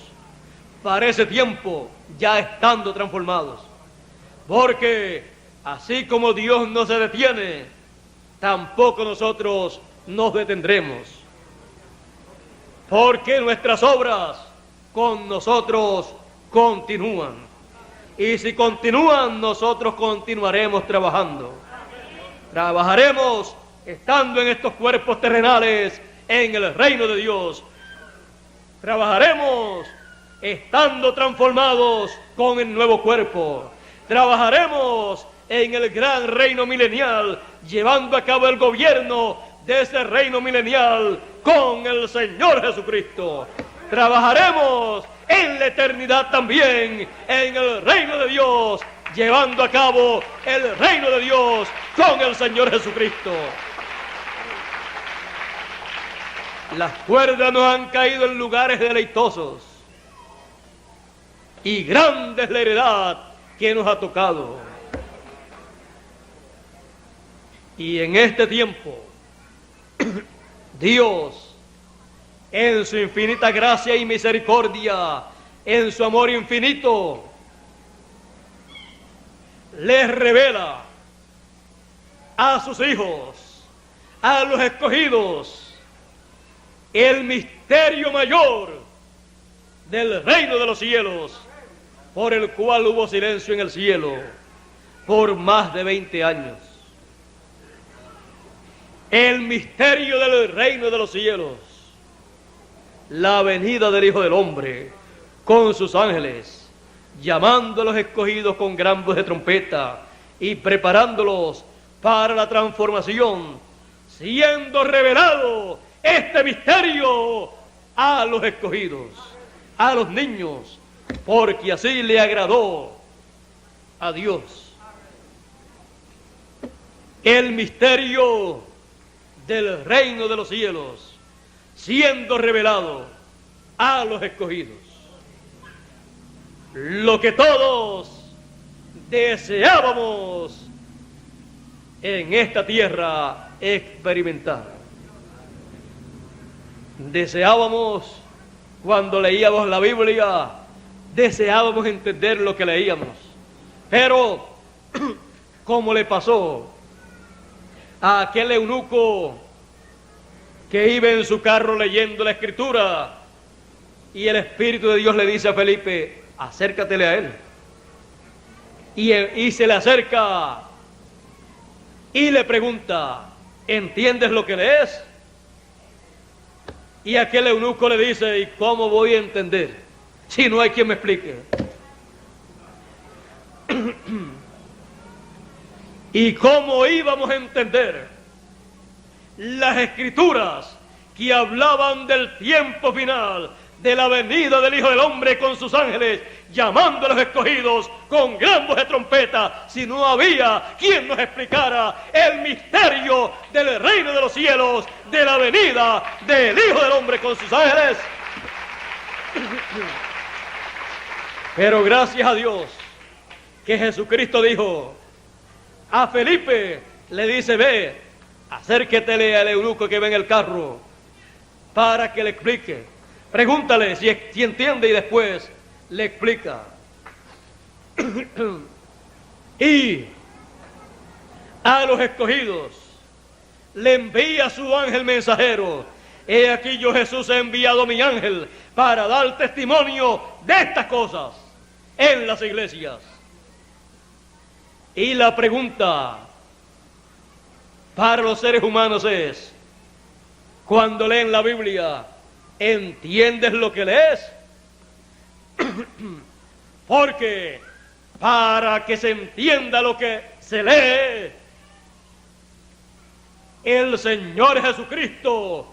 para ese tiempo ya estando transformados. Porque así como Dios no se detiene, tampoco nosotros nos detendremos. Porque nuestras obras con nosotros continúan. Y si continúan, nosotros continuaremos trabajando. Trabajaremos estando en estos cuerpos terrenales en el reino de Dios. Trabajaremos estando transformados con el nuevo cuerpo. Trabajaremos en el gran reino milenial, llevando a cabo el gobierno de ese reino milenial con el Señor Jesucristo. Trabajaremos en la eternidad también en el reino de Dios, llevando a cabo el reino de Dios con el Señor Jesucristo. Las cuerdas nos han caído en lugares deleitosos, y grande es la heredad que nos ha tocado. Y en este tiempo, Dios, en su infinita gracia y misericordia, en su amor infinito, les revela a sus hijos, a los escogidos, el misterio mayor del reino de los cielos, por el cual hubo silencio en el cielo por más de 20 años. El misterio del reino de los cielos, la venida del Hijo del Hombre con sus ángeles, llamando a los escogidos con gran voz de trompeta y preparándolos para la transformación, siendo revelado este misterio a los escogidos, a los niños, porque así le agradó a Dios. El misterio del reino de los cielos siendo revelado a los escogidos. Lo que todos deseábamos en esta tierra experimentar. Deseábamos, cuando leíamos la Biblia, deseábamos entender lo que leíamos. Pero, como le pasó a aquel eunuco que iba en su carro leyendo la Escritura, y el Espíritu de Dios le dice a Felipe: acércatele a él. Y se le acerca y le pregunta: ¿entiendes lo que lees? Y aquel eunuco le dice: ¿y cómo voy a entender si no hay quien me explique? ¿Y cómo íbamos a entender las Escrituras que hablaban del tiempo final, de la venida del Hijo del Hombre con sus ángeles, llamando a los escogidos con gran voz de trompeta, si no había quien nos explicara el misterio del reino de los cielos, de la venida del Hijo del Hombre con sus ángeles? Pero gracias a Dios que Jesucristo dijo a Felipe, le dice: ve, acérquetele al eunuco que ve en el carro para que le explique. Pregúntale si entiende y después le explica. Y a los escogidos le envía su ángel mensajero: he aquí yo, Jesús, he enviado mi ángel para dar testimonio de estas cosas en las iglesias. Y la pregunta para los seres humanos es: cuando leen la Biblia, ¿entiendes lo que lees? Porque para que se entienda lo que se lee, el Señor Jesucristo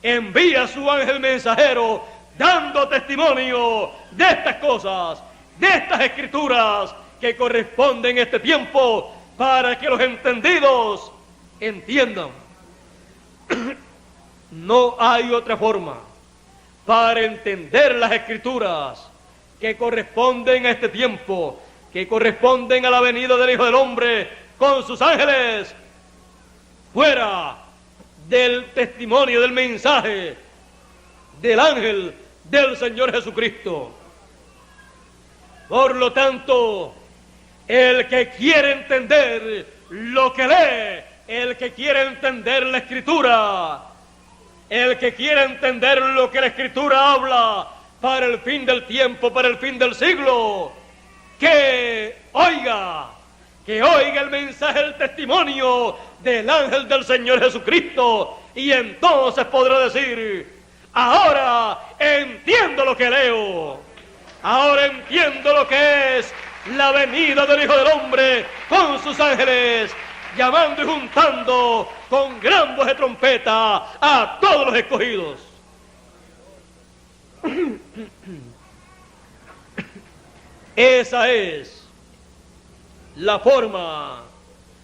envía a su ángel mensajero dando testimonio de estas cosas, de estas Escrituras que corresponden a este tiempo, para que los entendidos entiendan. No hay otra forma para entender las Escrituras que corresponden a este tiempo, que corresponden a la venida del Hijo del Hombre con sus ángeles, fuera del testimonio, del mensaje del ángel del Señor Jesucristo. Por lo tanto, el que quiere entender lo que lee, el que quiere entender la Escritura, el que quiere entender lo que la Escritura habla para el fin del tiempo, para el fin del siglo, que oiga el mensaje, el testimonio del ángel del Señor Jesucristo, y entonces podrá decir: ahora entiendo lo que leo, ahora entiendo lo que es la venida del Hijo del Hombre con sus ángeles, llamando y juntando con gran voz de trompeta a todos los escogidos. Esa es la forma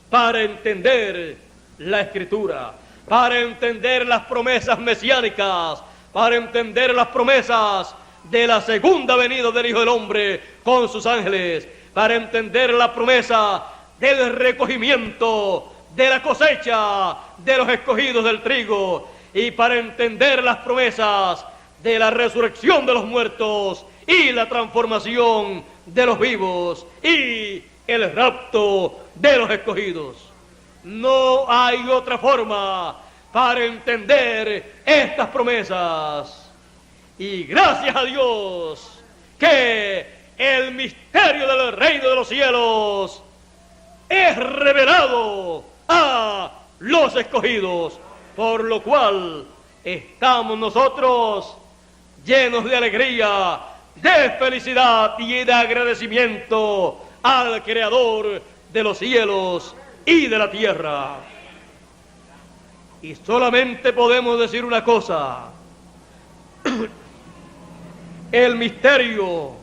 para entender la Escritura, para entender las promesas mesiánicas, para entender las promesas de la segunda venida del Hijo del Hombre con sus ángeles, para entender la promesa del recogimiento, de la cosecha de los escogidos del trigo, y para entender las promesas de la resurrección de los muertos y la transformación de los vivos y el rapto de los escogidos. No hay otra forma para entender estas promesas. Y gracias a Dios que el misterio del reino de los cielos es revelado a los escogidos, por lo cual estamos nosotros llenos de alegría, de felicidad y de agradecimiento al Creador de los cielos y de la tierra. Y solamente podemos decir una cosa: el misterio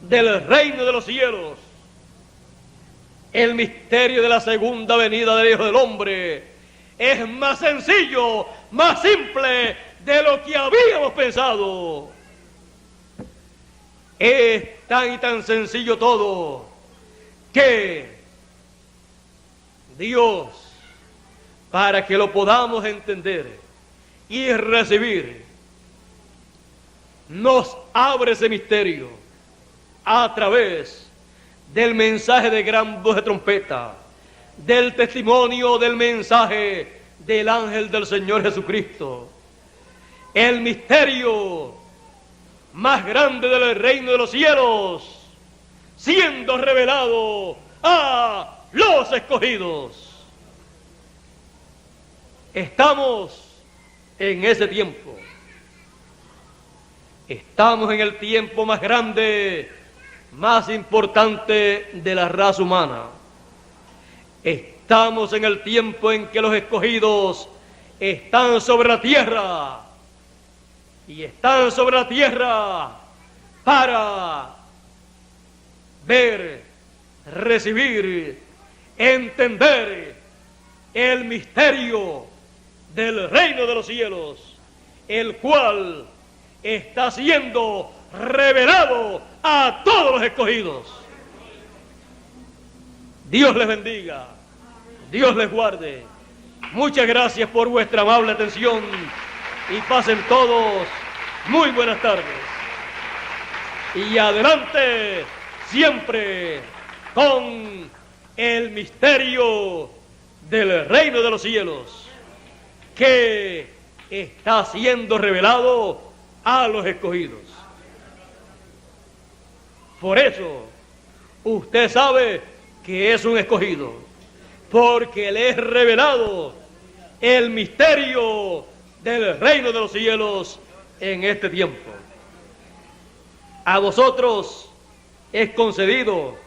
del reino de los cielos, el misterio de la segunda venida del Hijo del Hombre, es más sencillo, más simple de lo que habíamos pensado. Es tan y tan sencillo todo que Dios, para que lo podamos entender y recibir, nos abre ese misterio a través del mensaje de gran voz de trompeta, del testimonio del mensaje del ángel del Señor Jesucristo. El misterio más grande del reino de los cielos, siendo revelado a los escogidos. Estamos en ese tiempo. Estamos en el tiempo más grande, más importante de la raza humana. Estamos en el tiempo en que los escogidos están sobre la tierra, y están sobre la tierra para ver, recibir, entender el misterio del reino de los cielos, el cual está siendo revelado a todos los escogidos. Dios les bendiga, Dios les guarde. Muchas gracias por vuestra amable atención y pasen todos muy buenas tardes. Y adelante siempre con el misterio del reino de los cielos, que está siendo revelado a los escogidos. Por eso usted sabe que es un escogido, porque le es revelado el misterio del reino de los cielos en este tiempo. A vosotros es concedido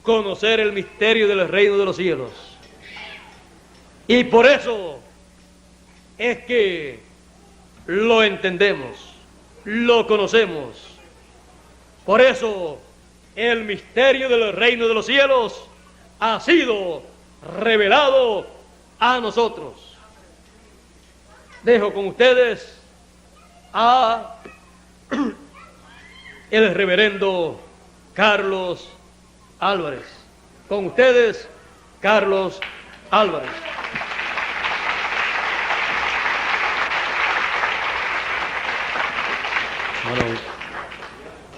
conocer el misterio del reino de los cielos, y por eso es que lo entendemos, lo conocemos. Por eso el misterio del reino de los cielos ha sido revelado a nosotros. Dejo con ustedes a el reverendo Carlos Álvarez. Con ustedes, Carlos Álvarez. Bueno,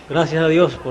gracias a Dios por